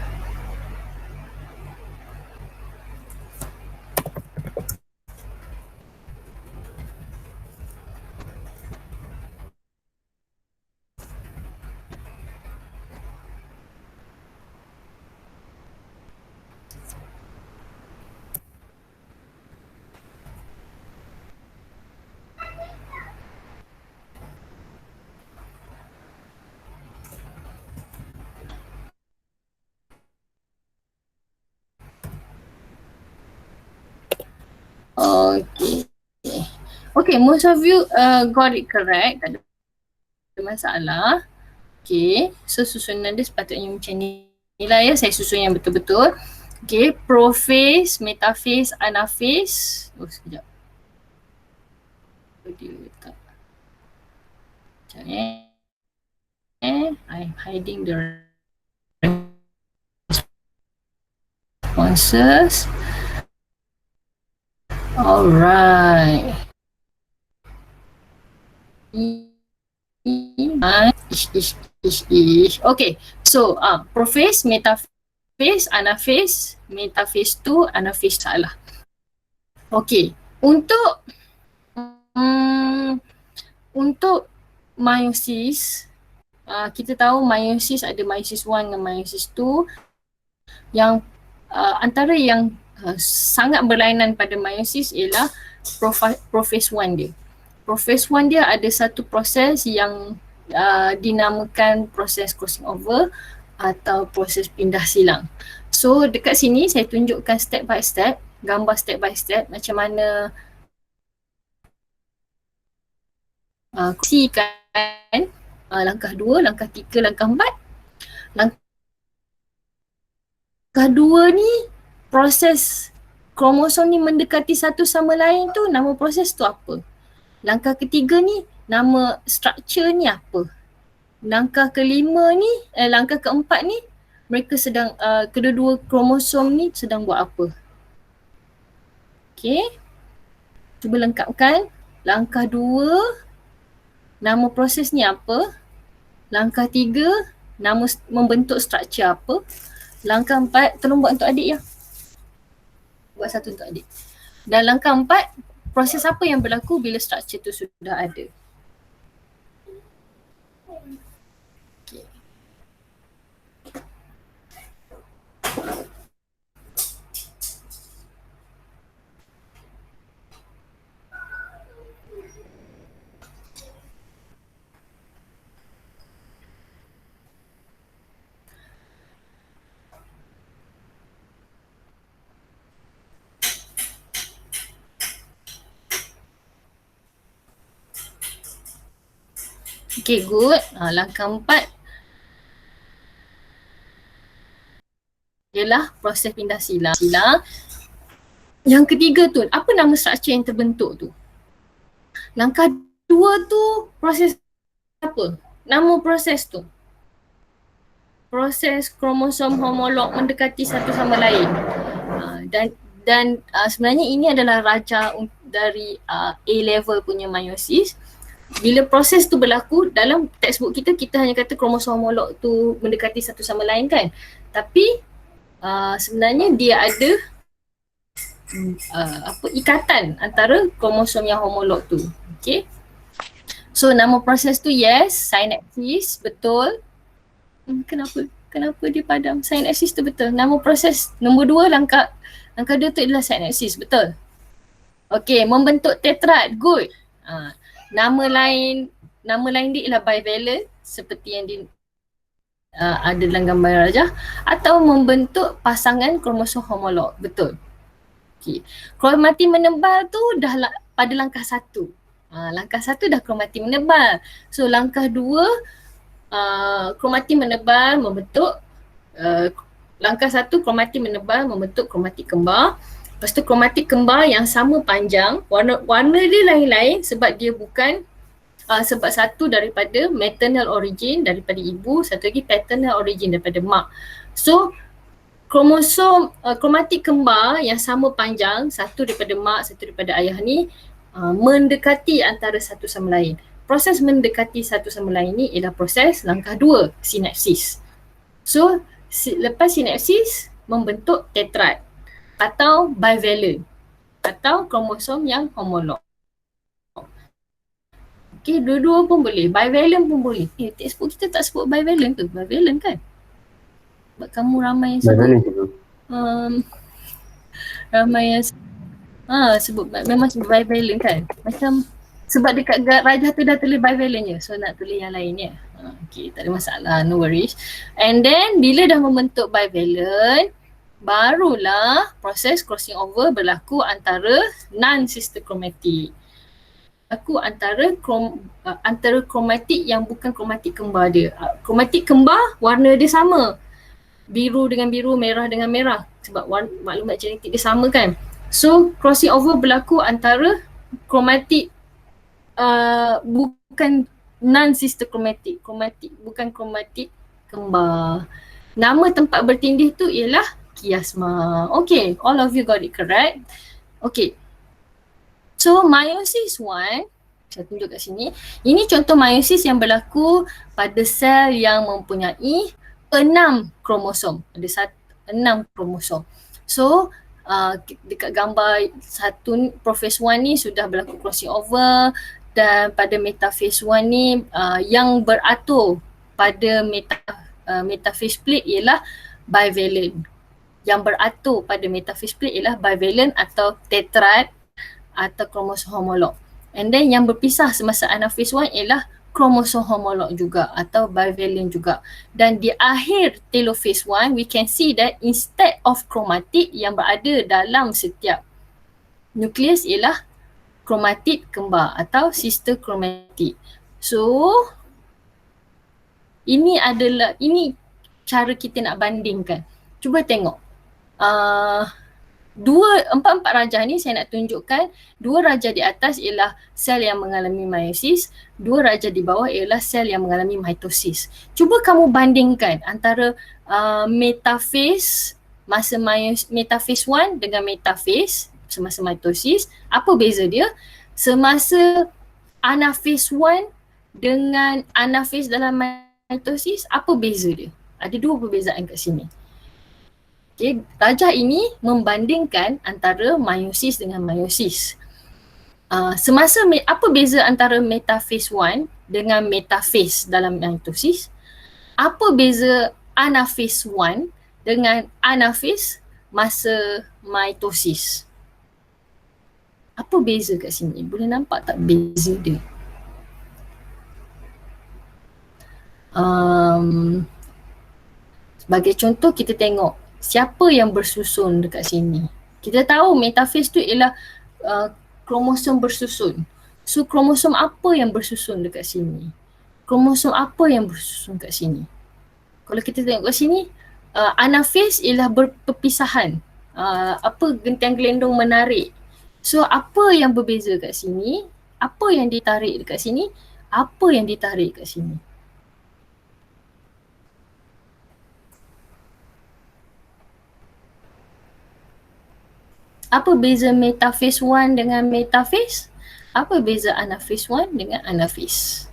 Okay. Okay, most of you got it correct. Tak ada masalah. Okay, so susunan dia sepatutnya macam ni lah ya. Saya susun yang betul-betul. Okay, prophase, metaphase, anaphase. Oh, sekejap. Dia letak. Sekejap I'm hiding the responses. Alright. Okay, so prophase, metaphase, anaphase, metaphase 2, anaphase salah. Okay, untuk meiosis, kita tahu meiosis ada meiosis 1 dan meiosis 2 yang antara yang sangat berlainan pada meiosis ialah prophase 1 dia. Prophase 1 dia ada satu proses yang dinamakan proses crossing over atau proses pindah silang. So dekat sini saya tunjukkan step by step, gambar step by step macam mana kongsikan langkah 2, langkah 3, langkah 4. Langkah 2 ni proses kromosom ni mendekati satu sama lain tu, nama proses tu apa? Langkah ketiga ni nama structure ni apa? Langkah kelima ni, langkah keempat ni mereka sedang kedua-dua kromosom ni sedang buat apa? Okay, cuba lengkapkan. Langkah 2 nama proses ni apa? Langkah 3 nama membentuk structure apa? Langkah 4 tolong buat untuk adik ya. Buat satu untuk adik. Dan langkah 4 proses apa yang berlaku bila structure tu sudah ada? Okay. Okay, good. Langkah 4 ialah proses pindah silang. Yang ketiga tu, apa nama struktur yang terbentuk tu? Langkah 2 tu proses apa? Nama proses tu? Proses kromosom homolog mendekati satu sama lain. Dan sebenarnya ini adalah raja dari A-level punya meiosis. Bila proses tu berlaku, dalam textbook kita hanya kata kromosom homolog tu mendekati satu sama lain kan. Tapi sebenarnya dia ada ikatan antara kromosom yang homolog tu. Okay. So nama proses tu yes, synapsis, betul. Kenapa dia padam? Synapsis tu betul. Nama proses nombor 2 langkah 2 tu adalah synapsis, betul. Okay, membentuk tetrad, good. Nama lain dia ialah bivalent seperti yang ada dalam gambar rajah, atau membentuk pasangan kromosom homolog, betul. Okay. Kromatin menebal tu dah pada langkah 1. Langkah 1 dah kromatin menebal. So langkah 2 kromatin menebal membentuk langkah 1 kromatin menebal membentuk kromatik kembar. Lepas tu kromatik kembar yang sama panjang, warna dia lain-lain sebab dia bukan sebab satu daripada maternal origin daripada ibu, satu lagi paternal origin daripada mak. So kromosom kromatik kembar yang sama panjang, satu daripada mak, satu daripada ayah ni mendekati antara satu sama lain. Proses mendekati satu sama lain ni ialah proses langkah 2, sinapsis. So lepas sinapsis membentuk tetrad atau bivalent atau kromosom yang homolog. Okay, dua-dua pun boleh. Bivalent pun boleh. Textbook kita tak sebut bivalent ke? Bivalent kan? Sebab kamu ramai yang sebut. Bivalent juga. Ramai yang sebut memang sebut bivalent kan? Macam sebab dekat Rajah tu dah tulis bivalent je. So nak tulis yang lain ya. Okay, tak ada masalah. No worries. And then bila dah membentuk bivalent, barulah proses crossing over berlaku antara non-sister chromatic. Aku antara kromatik yang bukan kromatik kembar dia. Kromatik kembar warna dia sama. Biru dengan biru, merah dengan merah. Sebab maklumat genetik dia sama kan. So crossing over berlaku antara kromatik bukan non-sister chromatic. Kromatik bukan kromatik kembar. Nama tempat bertindih tu ialah kiasma. Okay, all of you got it correct. Okay. So meiosis 1, saya tunjuk kat sini. Ini contoh meiosis yang berlaku pada sel yang mempunyai 6 kromosom. Ada 6 kromosom. So dekat gambar satu phase 1 ni sudah berlaku crossing over, dan pada metaphase 1 ni yang beratur pada metaphase split ialah bivalent. Yang beratur pada metaphase split ialah bivalent atau tetrad atau kromosom homolog. And then yang berpisah semasa anaphase 1 ialah kromosom homolog juga atau bivalent juga. Dan di akhir telophase 1 we can see that instead of kromatik yang berada dalam setiap nukleus ialah kromatid kembar atau sister chromatic. So ini cara kita nak bandingkan. Cuba tengok. Empat rajah ni saya nak tunjukkan. 2 rajah di atas ialah sel yang mengalami meiosis, 2 rajah di bawah ialah sel yang mengalami mitosis. Cuba kamu bandingkan antara metaphase masa metaphase 1 dengan metaphase semasa mitosis. Apa beza dia? Semasa anaphase 1 dengan anaphase dalam mitosis, apa beza dia? Ada 2 perbezaan kat sini. Okay, rajah ini membandingkan antara meiosis dengan meiosis. Apa beza antara metaphase 1 dengan metaphase dalam mitosis? Apa beza anaphase 1 dengan anaphase masa mitosis? Apa beza kat sini? Boleh nampak tak beza dia? Sebagai contoh kita tengok siapa yang bersusun dekat sini. Kita tahu metaphase tu ialah kromosom bersusun. So kromosom apa yang bersusun dekat sini? Kromosom apa yang bersusun kat sini? Kalau kita tengok kat sini, anaphase ialah perpisahan. Gentian gelendong menarik. So apa yang berbeza kat sini? Apa yang ditarik dekat sini? Apa yang ditarik kat sini? Apa beza metaphase 1 dengan metaphase? Apa beza anaphase 1 dengan anaphase?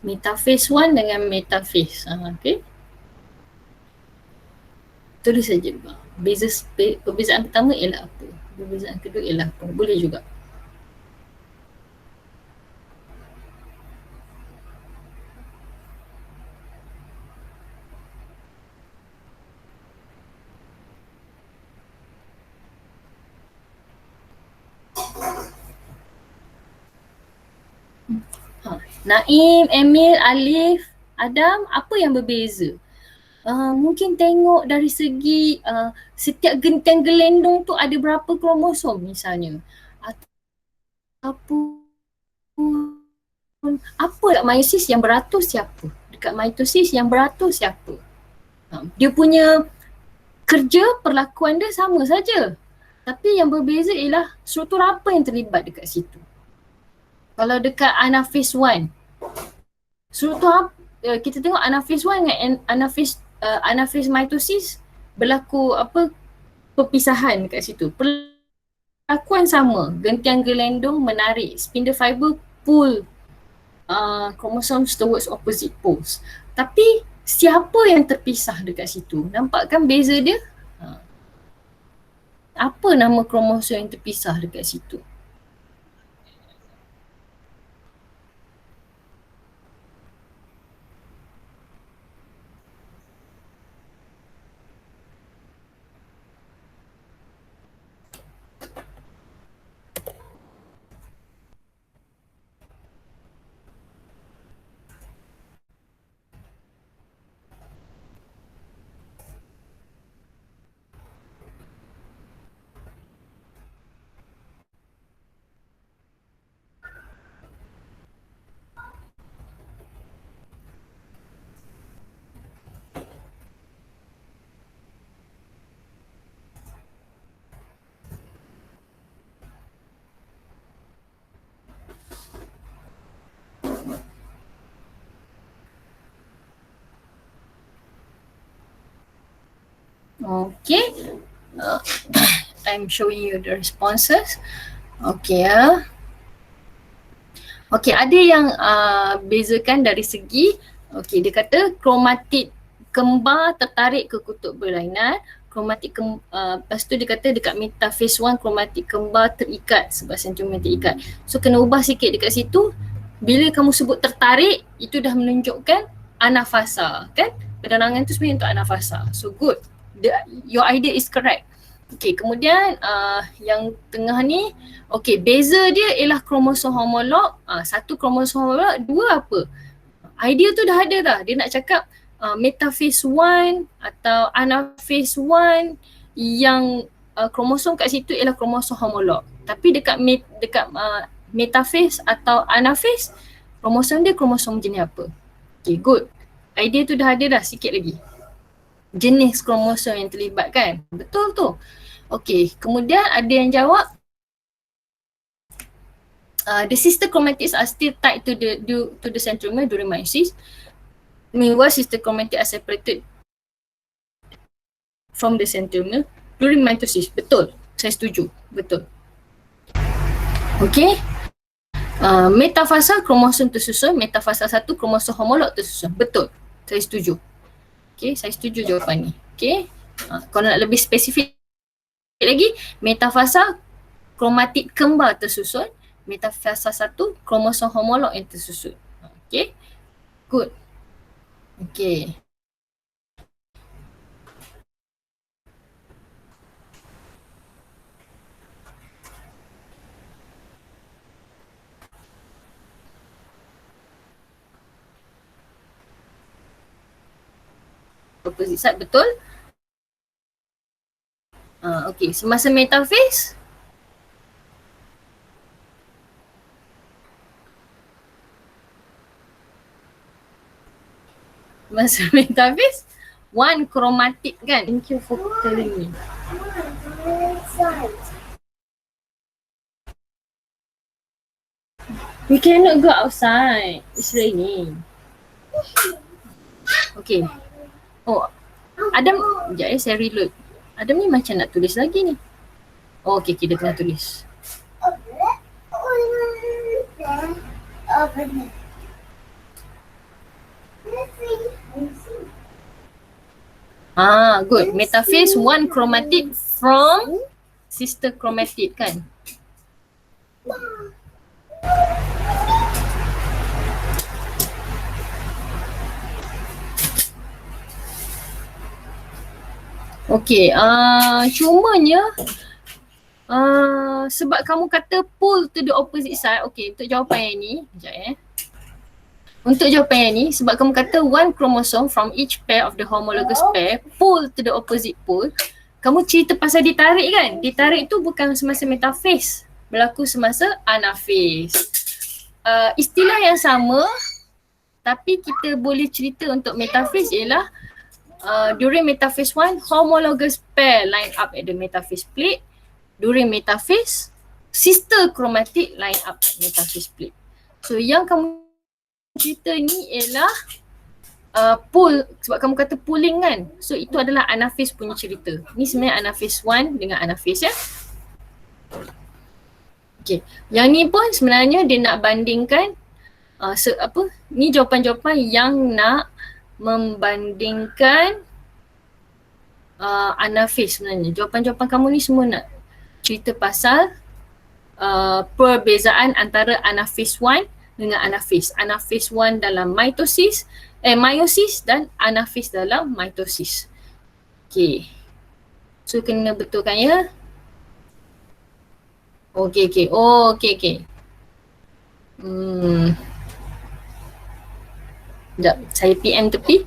Metaphase 1 dengan metaphase. Okay. Tulis saja. Perbezaan pertama ialah apa? Perbezaan kedua ialah apa? Boleh juga. Naim, Emil, Alif, Adam, apa yang berbeza? Mungkin tengok dari segi setiap gentian gelendong tu ada berapa kromosom misalnya. Ataupun apa dekat meiosis yang beratus siapa? Dekat mitosis yang beratus siapa? Dia punya kerja perlakuan dia sama saja. Tapi yang berbeza ialah struktur apa yang terlibat dekat situ. Kalau dekat anaphase 1, struktur kita tengok anaphase 1 dengan anaphase mitosis berlaku apa perpisahan dekat situ. Perlakuan sama, gentian gelendong menarik, spindle fiber pull chromosomes towards opposite poles. Tapi siapa yang terpisah dekat situ? Nampak kan beza dia? Apa nama kromosom yang terpisah dekat situ? Okay. I'm showing you the responses. Okay ya. Okay, ada yang bezakan dari segi, okay, dia kata kromatid kembar tertarik ke kutub berlainan. Lepas tu dia kata dekat metaphase 1 kromatid kembar terikat sebab sentromer terikat. So kena ubah sikit dekat situ. Bila kamu sebut tertarik, itu dah menunjukkan anafasa kan? Penerangan tu sebenarnya untuk anafasa. So good. Your idea is correct. Okay, kemudian yang tengah ni, okay, beza dia ialah kromosom homolog. Satu kromosom homolog, dua apa? Idea tu dah ada dah. Dia nak cakap metaphase 1 atau anaphase 1 yang kromosom kat situ ialah kromosom homolog. Tapi dekat metaphase atau anaphase, kromosom dia kromosom jenis apa? Okay, good. Idea tu dah ada dah, sikit lagi. Jenis kromosom yang terlibat kan? Betul tu. Okay, kemudian ada yang jawab the sister chromatids are still tied to the centromere during meiosis. Meanwhile, sister chromatids are separated from the centromere during mitosis. Betul, saya setuju. Betul. Okay. Metafasa kromosom tersusun, metafasa 1 kromosom homolog tersusun. Betul, saya setuju. Okay, saya setuju jawapan ni. Okay, kalau nak lebih spesifik lagi, metafasa kromatid kembar tersusun, metafasa 1 kromosom homolog yang tersusun. Okay, good. Okay. Opposite side, betul. Okay, semasa metaphase one chromatic kan. Thank you for telling me. We cannot go outside. It's raining. Okay. Oh, Adam, sekejap saya reload. Adam ni macam nak tulis lagi ni. Oh, okay, dia tengah tulis. Good. Metaphase 1 chromatid from sister chromatid kan? Okay, cumanya sebab kamu kata pull to the opposite side. Okay, untuk jawapan yang ni, sekejap Untuk jawapan yang ni, sebab kamu kata one chromosome from each pair of the homologous pair pull to the opposite pole, kamu cerita pasal ditarik kan? Ditarik tu bukan semasa metaphase, berlaku semasa anaphase. Istilah yang sama tapi kita boleh cerita untuk metaphase ialah during metaphase 1, homologous pair line up at the metaphase plate. During metaphase, sister chromatic line up at metaphase plate. So yang kamu cerita ni ialah pull, sebab kamu kata pulling kan. So itu adalah anaphase punya cerita. Ni sebenarnya anaphase 1 dengan anaphase ya. Okay. Yang ni pun sebenarnya dia nak bandingkan ni jawapan-jawapan yang nak membandingkan anaphase sebenarnya. Jawapan-jawapan kamu ni semua nak cerita pasal perbezaan antara anaphase 1 dengan anaphase. Anaphase 1 dalam meiosis dan anaphase dalam mitosis. Okay. So kena betulkan ya. Okay. Sekejap, saya PM tepi.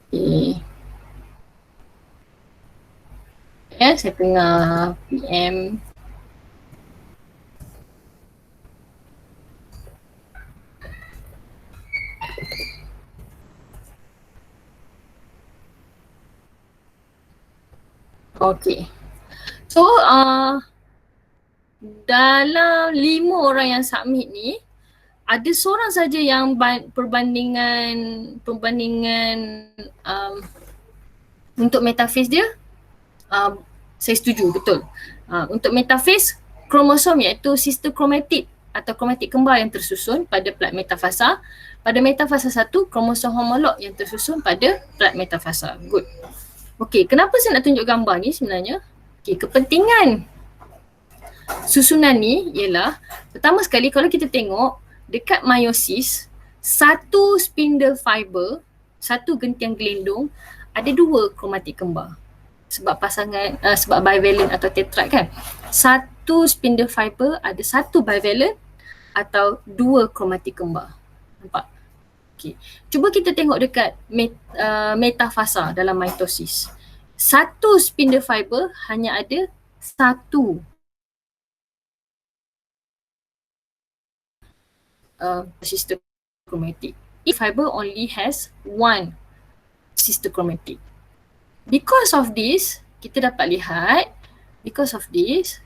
Okay. Ya, saya tengah PM. Okay. So, dalam 5 orang yang submit ni, ada seorang saja yang perbandingan untuk metaphase dia, saya setuju, betul. Untuk metaphase, kromosom iaitu sister chromatid atau kromatik kembar yang tersusun pada plat metafasa. Pada metafasa 1, kromosom homolog yang tersusun pada plat metafasa. Good. Okey, kenapa saya nak tunjuk gambar ni sebenarnya? Okey, kepentingan susunan ni ialah, pertama sekali kalau kita tengok dekat meiosis, satu spindle fiber, satu gentian gelindung ada 2 kromatik kembar. Sebab pasangan, sebab bivalent atau tetrad kan. Satu spindle fiber ada 1 bivalent atau 2 kromatik kembar. Nampak? Okay. Cuba kita tengok dekat metafasa dalam mitosis. Satu spindle fiber hanya ada 1 sister chromatic. Each fiber only has 1 sister chromatic. Because of this, kita dapat lihat, because of this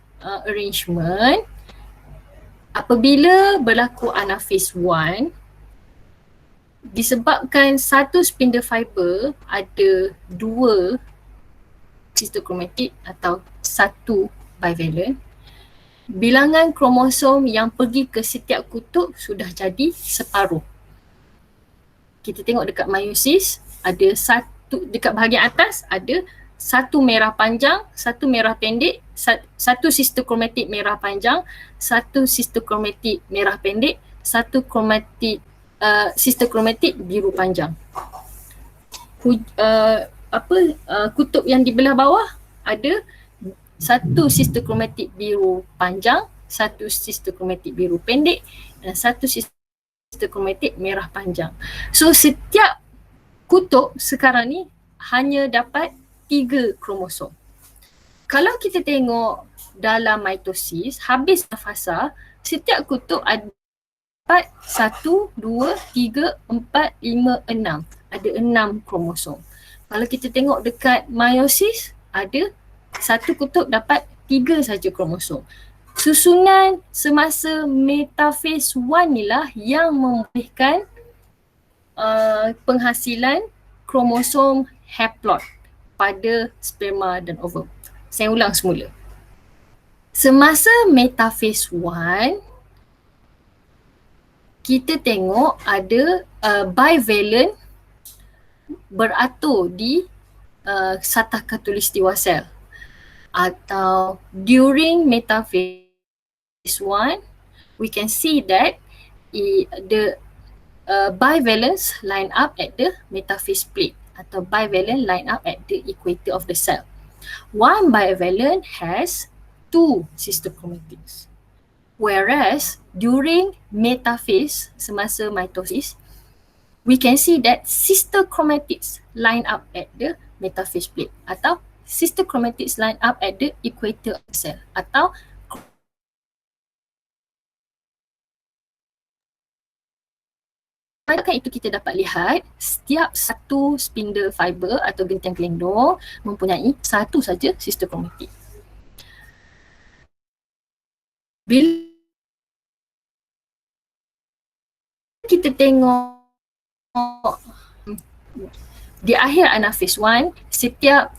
arrangement, apabila berlaku anaphase 1, disebabkan satu spindle fiber ada 2 sister chromatic atau 1 bivalent, bilangan kromosom yang pergi ke setiap kutub sudah jadi separuh. Kita tengok dekat meiosis ada dekat bahagian atas ada 1 merah panjang, 1 merah pendek, 1 sister chromatic merah panjang, 1 sister chromatic merah pendek, 1 chromatic sister chromatic biru panjang. Kutub yang di belah bawah ada 1 sister chromatic biru panjang, 1 sister chromatic biru pendek dan 1 sister chromatic merah panjang. So setiap kutub sekarang ni hanya dapat 3 kromosom. Kalau kita tengok dalam mitosis, habis fasa, setiap kutub ada 1, 2, 3, 4, 5, 6. Ada 6 kromosom. Kalau kita tengok dekat meiosis, ada 1 kutub dapat 3 saja kromosom. Susunan semasa metaphase 1 inilah yang membolehkan penghasilan kromosom haplot pada sperma dan ovum. Saya ulang semula. Semasa metaphase 1, kita tengok ada bivalent beratur di satah khatulistiwa sel, atau during metaphase 1 we can see that the bivalence line up at the metaphase plate atau bivalent line up at the equator of the cell. One bivalent has 2 sister chromatids, whereas during metaphase, semasa mitosis, we can see that sister chromatids line up at the metaphase plate atau sister chromatids line up at the equator of the cell, atau Maka itu kita dapat lihat setiap satu spindle fiber atau gentian kelendor mempunyai satu saja sister chromatid. Bila kita tengok di akhir anafase 1, setiap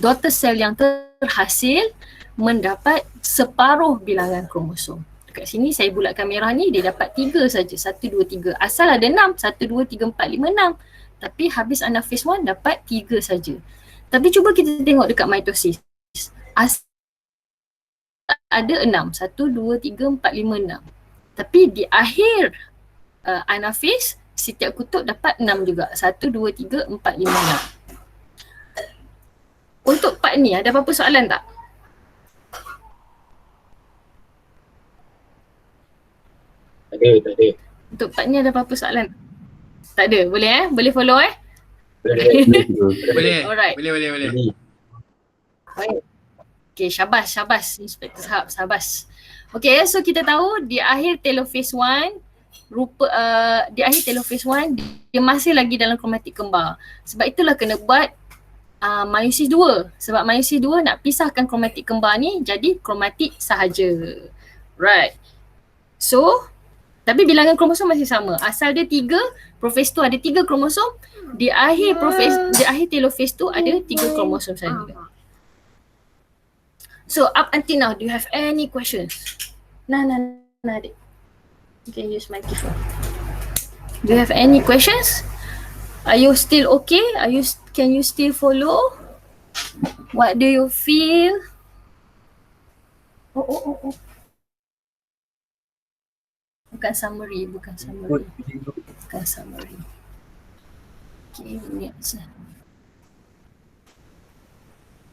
daughter cell yang terhasil mendapat separuh bilangan kromosom. Dekat sini saya bulatkan merah ni, dia dapat 3 saja, 1, 2, 3. Asal ada 6, 1, 2, 3, 4, 5, 6. Tapi habis anafase 1 dapat 3 saja. Tapi cuba kita tengok dekat mitosis. Asal ada 6, 1, 2, 3, 4, 5, 6. Tapi di akhir anafase, setiap kutub dapat 6 juga. 1, 2, 3, 4, 5, 6. Untuk part ni ada apa-apa soalan tak? Tak ada. Untuk part ni ada apa-apa soalan? Tak ada, boleh Boleh follow Boleh. Alright. Boleh. Baik. Okay, syabas Inspector Sahab, syabas. Okay, so kita tahu di akhir telophase 1, di akhir telophase 1 dia masih lagi dalam kromatik kembar. Sebab itulah kena buat meiosis 2. Sebab meiosis 2 nak pisahkan kromatik kembar ni jadi kromatik sahaja. Right. So, tapi bilangan kromosom masih sama. Asal dia 3, prophase 2 ada 3 kromosom, di akhir telophase 2 ada 3 kromosom saja. So up until now, do you have any questions? Nah, adik. You can use my microphone. Do you have any questions? Are you still okay? Can you still follow? What do you feel? Oh. Bukan summary. Okay, ni aja.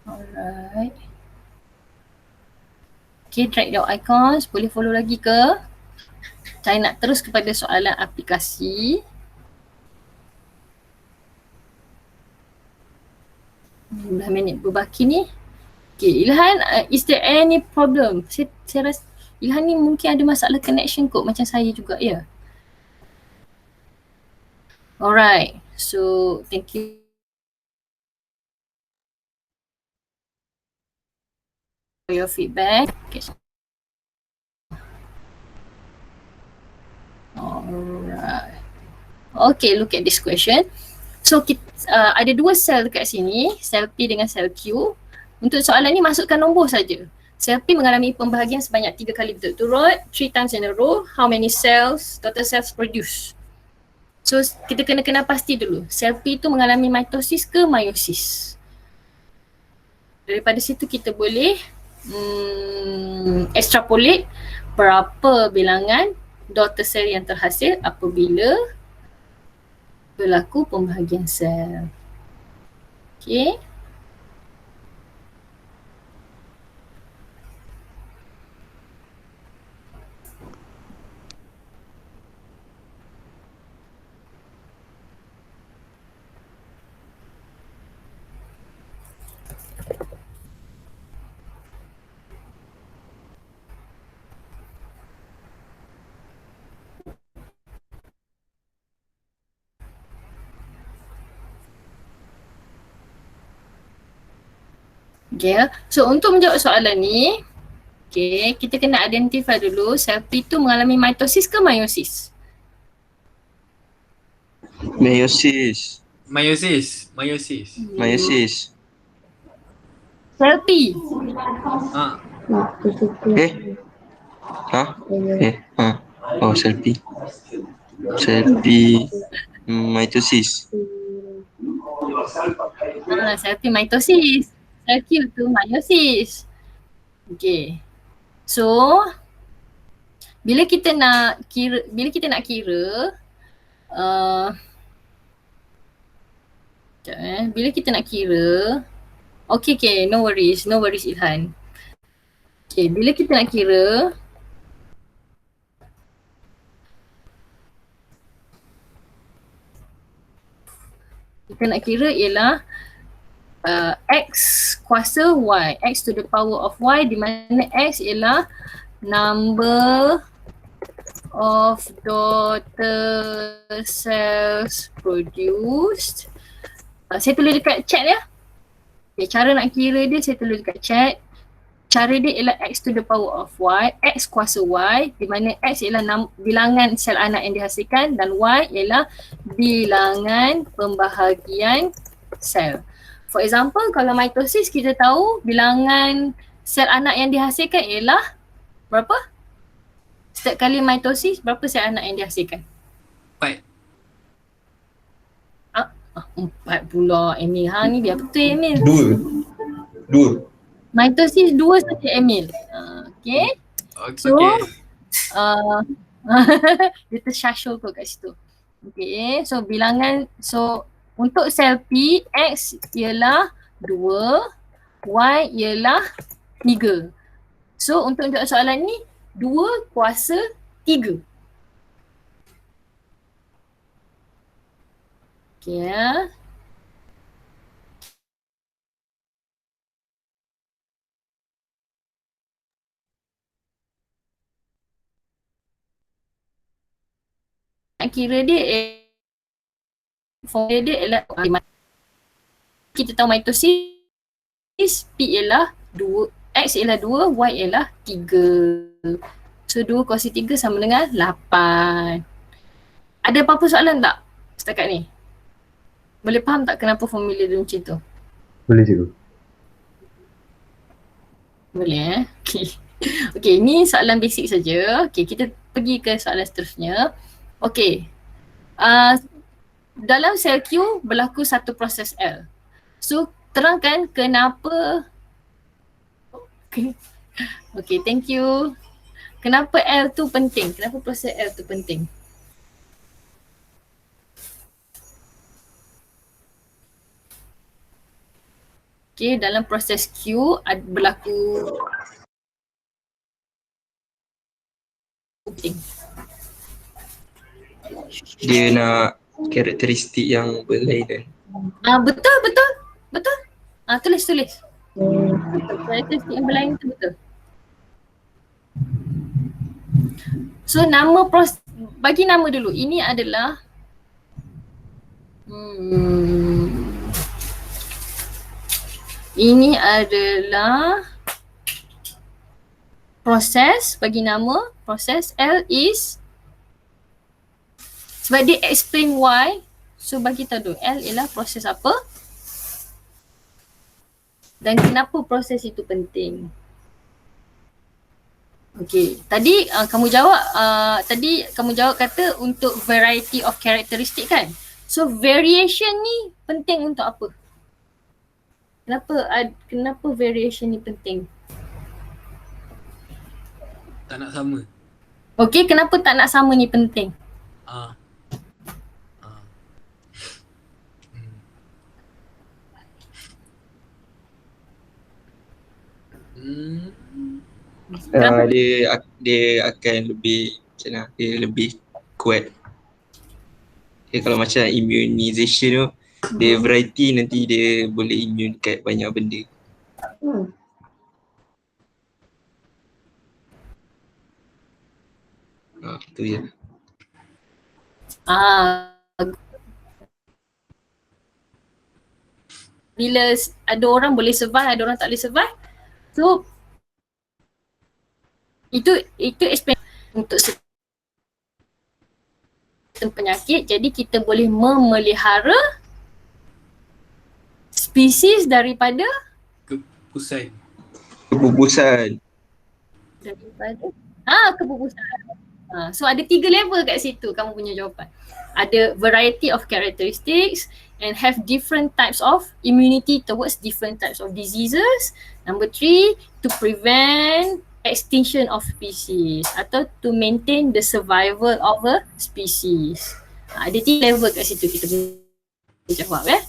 Alright. Okay, drag your icons. Boleh follow lagi ke? Saya nak terus kepada soalan aplikasi. Dah minit berbaki ni. Okay, Ilhan, is there any problem? Saya rasa Ilhan ni mungkin ada masalah connection kot macam saya juga, ya? Alright, so thank you. For your feedback. Okay. Alright. Okay, look at this question. So ada 2 sel dekat sini, sel P dengan sel Q. Untuk soalan ni masukkan nombor saja. Sel P mengalami pembahagian sebanyak 3 kali berturut-turut, 3 times in a row. How many cells, total cells produce? So kita kena kenal pasti dulu, sel P tu mengalami mitosis ke meiosis. Daripada situ kita boleh extrapolate berapa bilangan daughter cell yang terhasil apabila berlaku pembahagian sel. Okay. Okay, so untuk menjawab soalan ni, okay, kita kena identify dulu sel P tu mengalami mitosis ke meiosis? Meiosis. Sel P. Oh, sel P. Mitosis. Sel P mitosis. Sel Q tu meiosis. Okay. So, bila kita nak kira, bila kita nak kira, okay, no worries Ilhan. Okay, bila kita nak kira, ialah X kuasa Y, X to the power of Y, di mana X ialah number of daughter cells produced. Saya tulis dekat chat ya. Okay, cara nak kira dia saya tulis dekat chat. Cara dia ialah X to the power of Y, X kuasa Y, di mana X ialah bilangan sel anak yang dihasilkan dan Y ialah bilangan pembahagian sel. For example, kalau mitosis kita tahu bilangan sel anak yang dihasilkan ialah berapa? Setiap kali mitosis, berapa sel anak yang dihasilkan? 4. 4 pula Emil. Ni biar betul Emil. 2. Mitosis 2 saja Emil. Okay. So, dia tersyashul kot kat situ. Okay, so untuk sel P, X ialah 2, Y ialah 3. So untuk menjawab soalan ni, 2 kuasa 3. Okay ya. Nak kira dia formula dia ialah kita tahu mitosis P ialah 2, X ialah 2, Y ialah 3. So 2 kuasa 3 sama dengan 8. Ada apa-apa soalan tak setakat ni? Boleh faham tak kenapa formula dia macam tu? Boleh cikgu. Boleh Okay. Okay, ni soalan basic saja. Okay, kita pergi ke soalan seterusnya. Okay. Dalam sel Q berlaku satu proses L. So, terangkan kenapa. Okay, thank you. Kenapa L tu penting? Kenapa proses L tu penting? Okay, dalam proses Q berlaku penting. Dia nak karakteristik yang berlainan. Betul. Tulis. Karakteristik yang berlainan tu betul. So bagi nama dulu. Ini adalah ini adalah proses, bagi nama proses L is, sebab dia explain Y, so bagi tahu dulu L ialah proses apa dan kenapa proses itu penting. Okay, tadi kamu jawab kata untuk variety of characteristic kan. So variation ni penting untuk apa? Kenapa variation ni penting? Tak nak sama. Okay, kenapa tak nak sama ni penting? Dia akan lebih macam mana? Dia lebih kuat. Okay, kalau macam immunization tu, dia variety nanti dia boleh immune kat banyak benda. Tu je. Bila ada orang boleh survive, ada orang tak boleh survive. So itu explain untuk penyakit. Jadi kita boleh memelihara spesies daripada kebubusan. kebubusan. So ada 3 level kat situ kamu punya jawapan. Ada variety of characteristics and have different types of immunity towards different types of diseases. Number 3, to prevent extinction of species atau to maintain the survival of a species. Ada 3 level kat situ kita boleh jawab ya.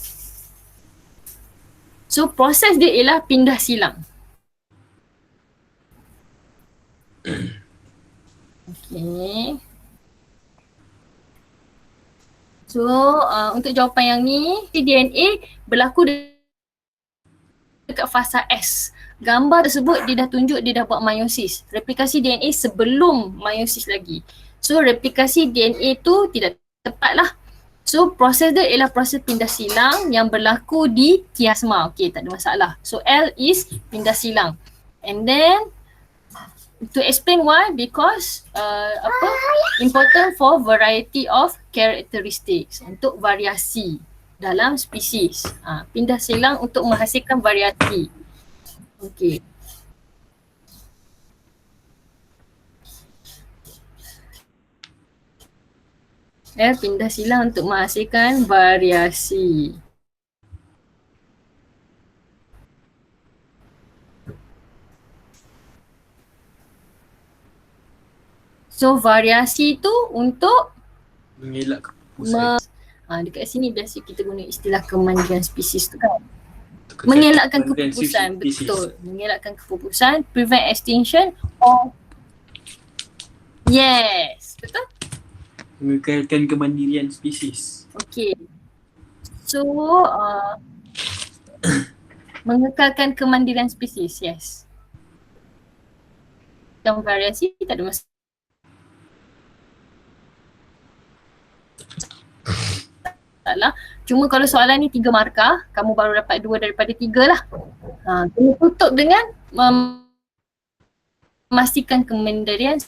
So proses dia ialah pindah silang. Okay. So untuk jawapan yang ni, DNA berlaku dekat fasa S. Gambar tersebut dia dah tunjuk dia dah buat meiosis. Replikasi DNA sebelum meiosis lagi. So replikasi DNA tu tidak tepat lah. So proses dia ialah proses pindah silang yang berlaku di kiasma. Okay, tak ada masalah. So L is pindah silang. And then to explain why, because important for variety of characteristics, untuk variasi dalam spesies. Pindah silang untuk menghasilkan variasi. Okay. Pindah silang untuk menghasilkan variasi. So variasi tu untuk Mengelak keputusan. dekat sini biasa kita guna istilah kemandirian spesies tu kan. Mengelakkan keputusan, betul. Mengelakkan keputusan, prevent extinction or yes, betul? Mengekalkan kemandirian spesies. Okay. So mengekalkan kemandirian spesies, yes. Dalam variasi tak ada masalah. Cuma kalau soalan ni 3 markah, kamu baru dapat 2 daripada 3 lah. Kena tutup dengan memastikan kemandirian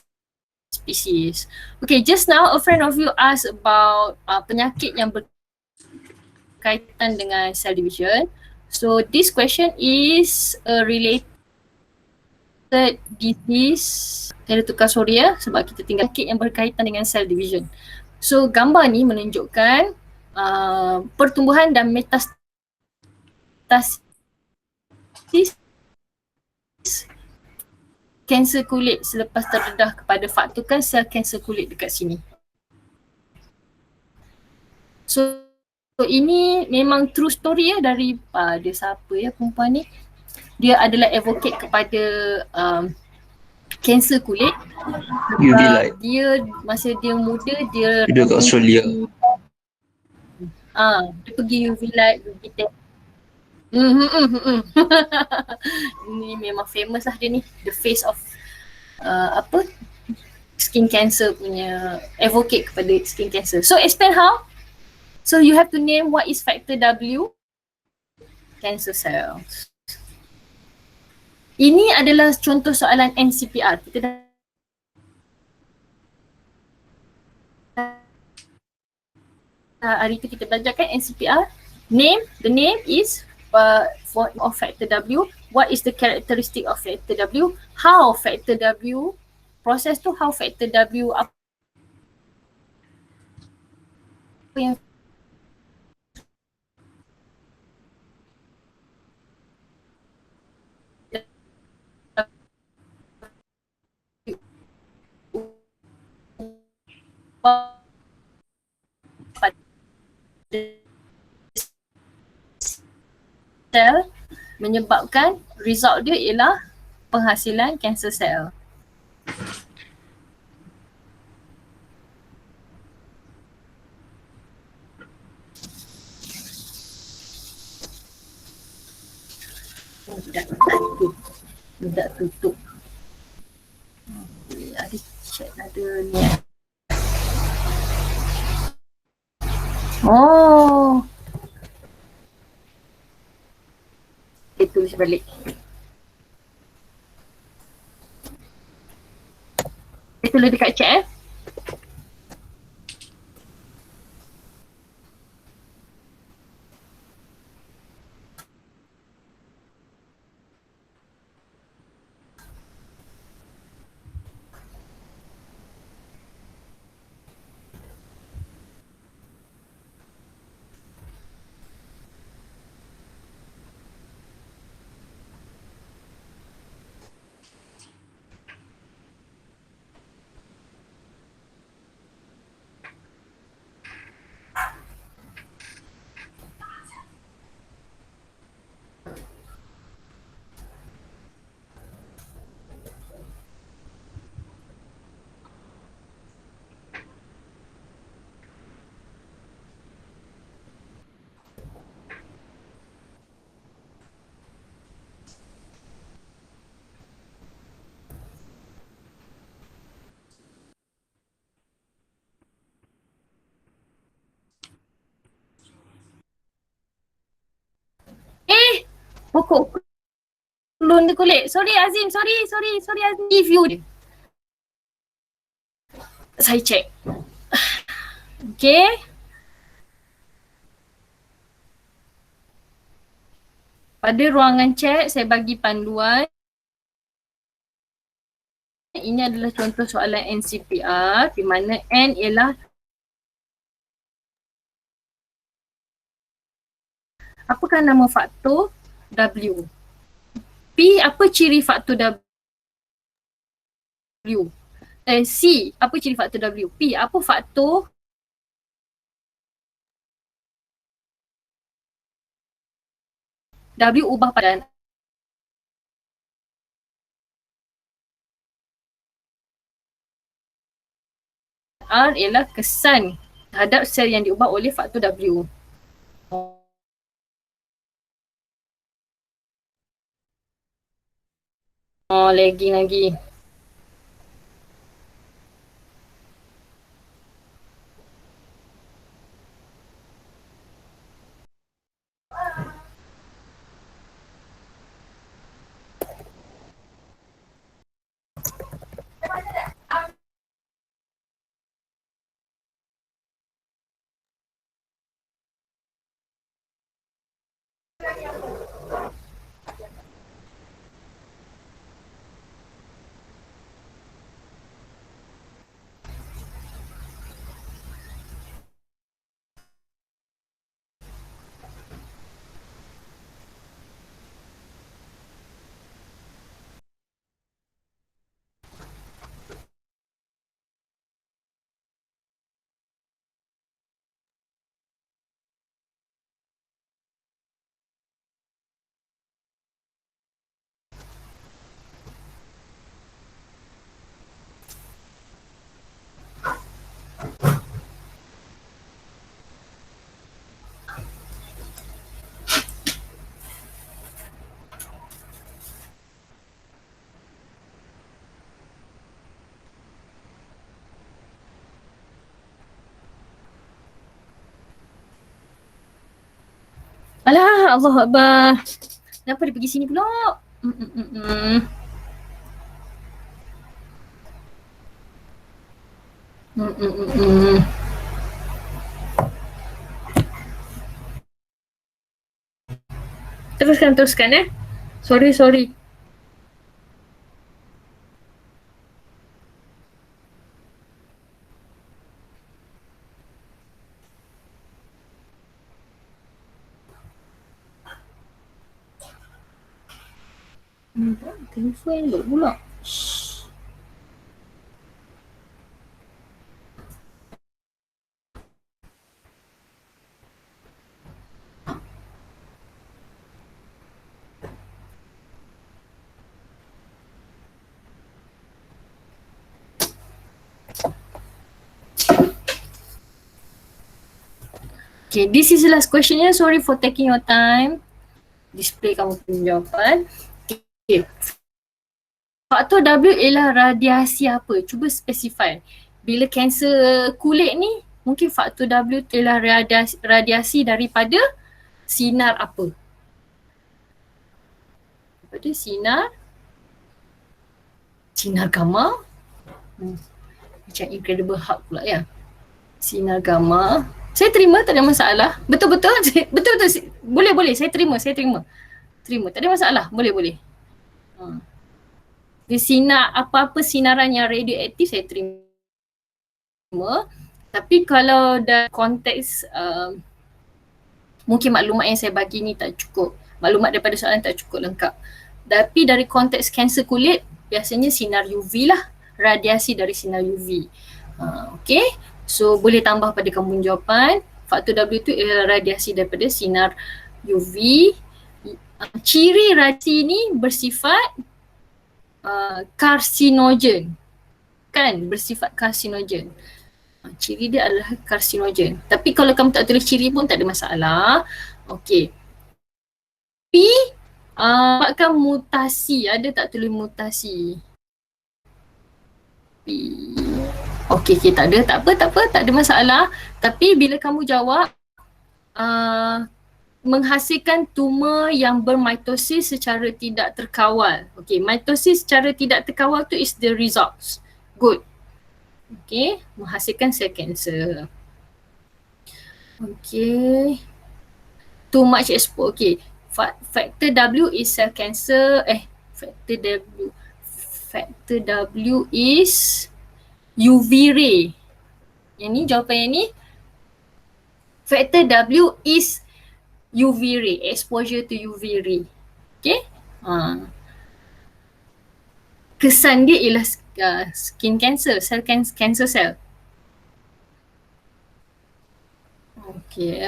spesies. Okay, just now a friend of you asked about penyakit yang berkaitan dengan cell division. So this question is a related disease. Saya tukar sorry ya sebab kita tinggal penyakit yang berkaitan dengan cell division. So gambar ni menunjukkan pertumbuhan dan metastasis kanser kulit selepas terdedah kepada faktukan sel kanser kulit dekat sini. So ini memang true story ya daripada siapa ya perempuan ni. Dia adalah advocate kepada kanser kulit. UV light. Dia masa dia muda dia Duduk kat Australia. Dia pergi UV light, pergi test. Ni memang famous lah dia ni, the face of skin cancer punya advocate kepada skin cancer. So explain how. So you have to name what is factor W, cancer cells. Ini adalah contoh soalan NCPR. Kita dah hari tu kita belajar kan NCPR. The name is for of factor W. What is the characteristic of factor W? How factor W, proses tu how factor W apa yang sel menyebabkan result dia ialah penghasilan cancer cell. Tidak tutup. Okay, ada chat ada ni. Oh. Okay, tulis balik. Tulis dekat chat Pokok klon dia kulit. Sorry Azim, sorry Azim. If you saya check. Okay. Pada ruangan chat saya bagi panduan. Ini adalah contoh soalan NCPR di mana N ialah apakah nama faktor W? P apa ciri faktor W? C apa ciri faktor W? P apa faktor W ubah pada R ialah kesan terhadap sel yang diubah oleh faktor W. Oh, lagging lagi. Alah, Allah Akbar. Kenapa dia pergi sini pula? Mm. Teruskan Sorry. Telefon elok pula. Okay, this is the last question. Sorry for taking your time. Display kamu punya jawapan. Okay. Faktor W ialah radiasi apa? Cuba specify. Bila kanser kulit ni, mungkin faktor W ialah radiasi daripada sinar apa? Daripada sinar gamma. Macam Incredible Hulk pula ya. Sinar gamma. Saya terima, tak ada masalah. Betul-betul. Boleh. Saya terima. Tak ada masalah. Boleh. Di sinar, apa-apa sinaran yang radioaktif saya terima. Tapi kalau dalam konteks mungkin maklumat yang saya bagi ni tak cukup. Maklumat daripada soalan tak cukup lengkap. Tapi dari konteks kanser kulit, biasanya sinar UV lah. Radiasi dari sinar UV. Okay. So boleh tambah pada kamu jawapan. Faktor W tu ialah radiasi daripada sinar UV. Ciri radiasi ni bersifat karsinogen. Kan? Bersifat karsinogen. Ciri dia adalah karsinogen. Tapi kalau kamu tak tulis ciri pun tak ada masalah. Okay. P sebabkan mutasi. Ada tak tulis mutasi? P. Okay, tak ada masalah. Tapi bila kamu jawab menghasilkan tumor yang bermitosis secara tidak terkawal. Okay, mitosis secara tidak terkawal tu is the results. Good. Okay, menghasilkan sel kanser. Okay. Too much exposure. Okay. Factor W is cell cancer. Factor W is UV ray. Yang ni jawapan yang ni. Factor W is UV ray, exposure to UV ray. Okay. Kesan dia ialah skin cancer, cancer cell. Okay.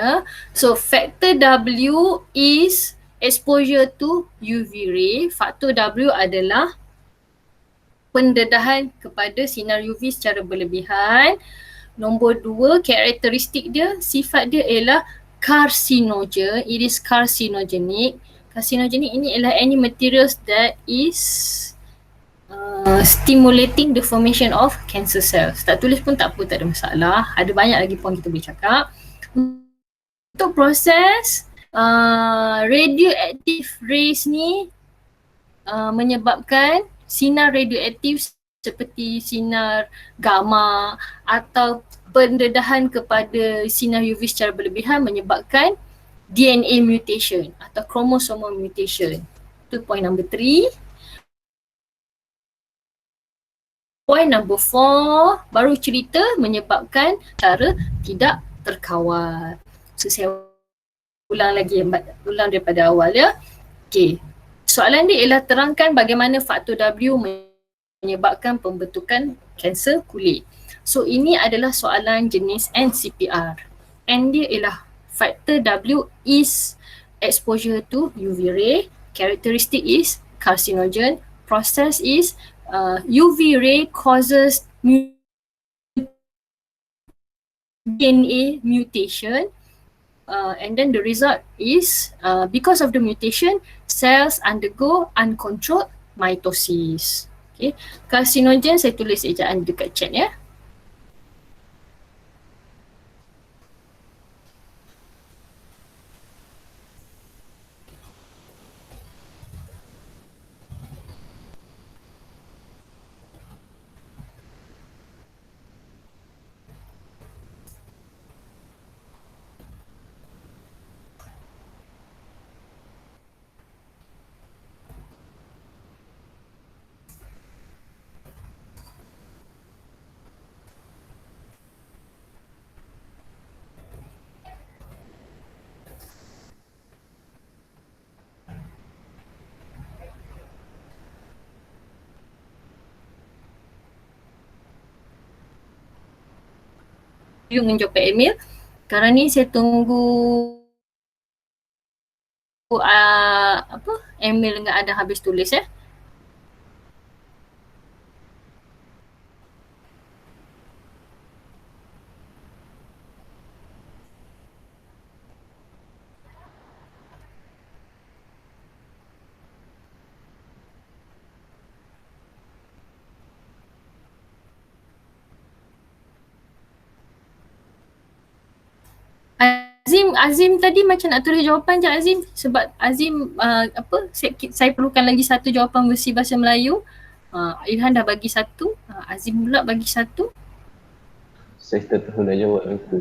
So factor W is exposure to UV ray. Faktor W adalah pendedahan kepada sinar UV secara berlebihan. Nombor 2, karakteristik dia, sifat dia ialah carcinogen. It is carcinogenic. Carcinogenic ini ialah any materials that is stimulating the formation of cancer cells. Tak tulis pun tak apa, tak ada masalah. Ada banyak lagi point kita boleh cakap. Untuk proses radioactive rays ni menyebabkan sinar radioaktif seperti sinar gamma atau pendedahan kepada sinar UV secara berlebihan menyebabkan DNA mutation atau chromosomal mutation. Itu point number 3. Point number 4 baru cerita menyebabkan cara tidak terkawal. So saya ulang daripada awal ya. Okay. Soalan dia ialah terangkan bagaimana faktor W menyebabkan pembentukan kanser kulit. So ini adalah soalan jenis NCPR. N dia ialah factor W is exposure to UV ray, characteristic is carcinogen, process is UV ray causes DNA mutation, and then the result is because of the mutation, cells undergo uncontrolled mitosis. Okay, carcinogen saya tulis ejaan dekat chat ya. Dengan jawapan email. Sekarang ni saya tunggu email dengan ada habis tulis ya. Azim tadi macam nak tulis jawapan je Azim, sebab Azim saya perlukan lagi satu jawapan versi bahasa Melayu. Ilhan dah bagi satu, Azim pula bagi satu. Saya tak tahu nak jawab apa.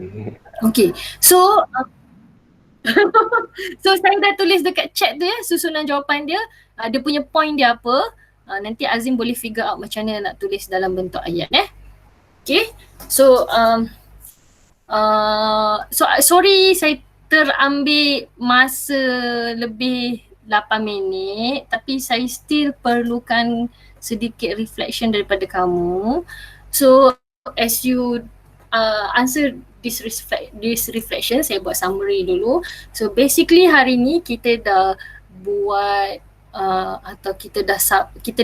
Okay, so so saya dah tulis dekat chat tu ya susunan jawapan dia, dia punya point dia apa. Nanti Azim boleh figure out macam mana nak tulis dalam bentuk ayat Okay, so sorry saya terambil masa lebih 8 minit, tapi saya still perlukan sedikit reflection daripada kamu. So as you answer this reflection, saya buat summary dulu. So basically hari ni kita dah buat atau kita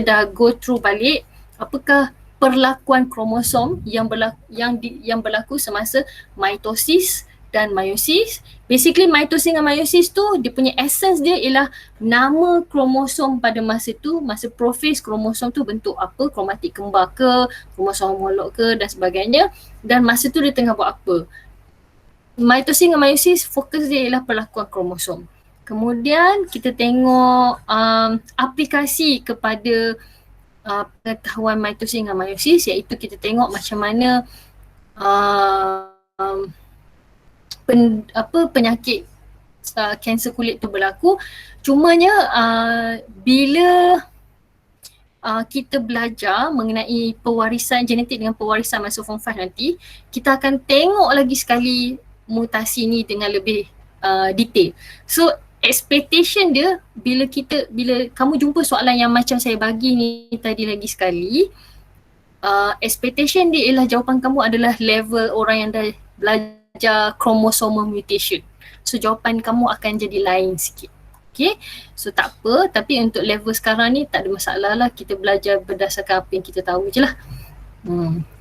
dah go through balik apakah perlakuan kromosom yang berlaku semasa mitosis dan meiosis. Basically mitosis dan meiosis tu dia punya essence dia ialah nama kromosom pada masa tu, masa profase kromosom tu bentuk apa, kromatik kembar ke, kromosom homolog ke dan sebagainya, dan masa tu dia tengah buat apa. mitosis dengan meiosis fokus dia ialah perlakuan kromosom. Kemudian kita tengok aplikasi kepada pengetahuan mitosis dengan meiosis, iaitu kita tengok macam mana penyakit kanser kulit tu berlaku. Cumanya bila kita belajar mengenai pewarisan genetik dengan pewarisan masa form 5 nanti, kita akan tengok lagi sekali mutasi ni dengan lebih detail. So expectation dia bila kamu jumpa soalan yang macam saya bagi ni tadi lagi sekali, expectation dia ialah jawapan kamu adalah level orang yang dah belajar chromosomal mutation. So jawapan kamu akan jadi lain sikit. Okay, so tak apa, tapi untuk level sekarang ni tak ada masalah lah, kita belajar berdasarkan apa yang kita tahu je lah.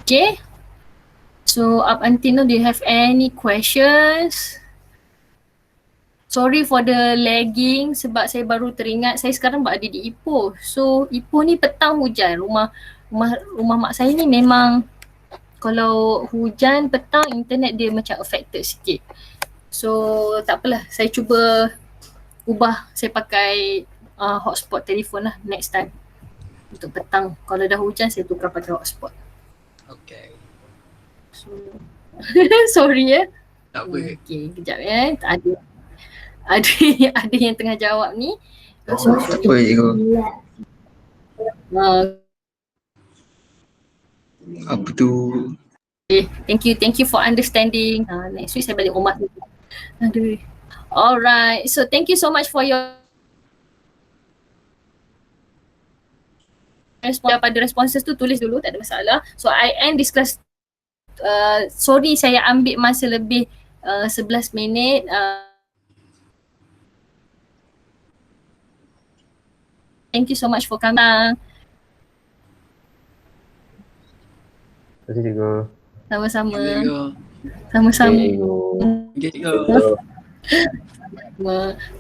Okay, so up until now, do you have any questions? Sorry for the lagging sebab saya baru teringat saya sekarang berada di Ipoh. So Ipoh ni petang hujan, rumah mak saya ni memang kalau hujan petang internet dia macam affected sikit. So tak apalah, saya cuba ubah, saya pakai hotspot telefon lah next time untuk petang. Kalau dah hujan saya tukar pakai hotspot. Okay. So sorry ya. Tak apa. Okay, kejap ya. Ada yang tengah jawab ni. Apa ego? Apa tu? Okay, thank you for understanding. Next week saya balik rumah dulu. Aduh. Alright, so thank you so much for your responses tu, tulis dulu, tak ada masalah. So I end this class. Sorry saya ambil masa lebih 11 minit. Thank you so much for coming. Terima kasih cikgu. Sama-sama. Cikgu. Sama-sama. Okay, cikgu.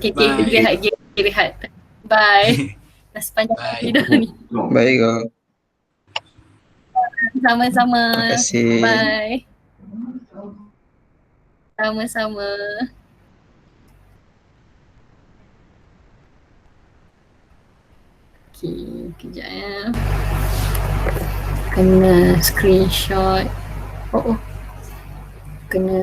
Okay, Bye. rehat. Bye. Dah sepanjang Bye. hari dah ni. Baik ego. Sama-sama. Terima kasih. Bye. Sama-sama. Okay, kejap ya. Kena screenshot. Oh. Kena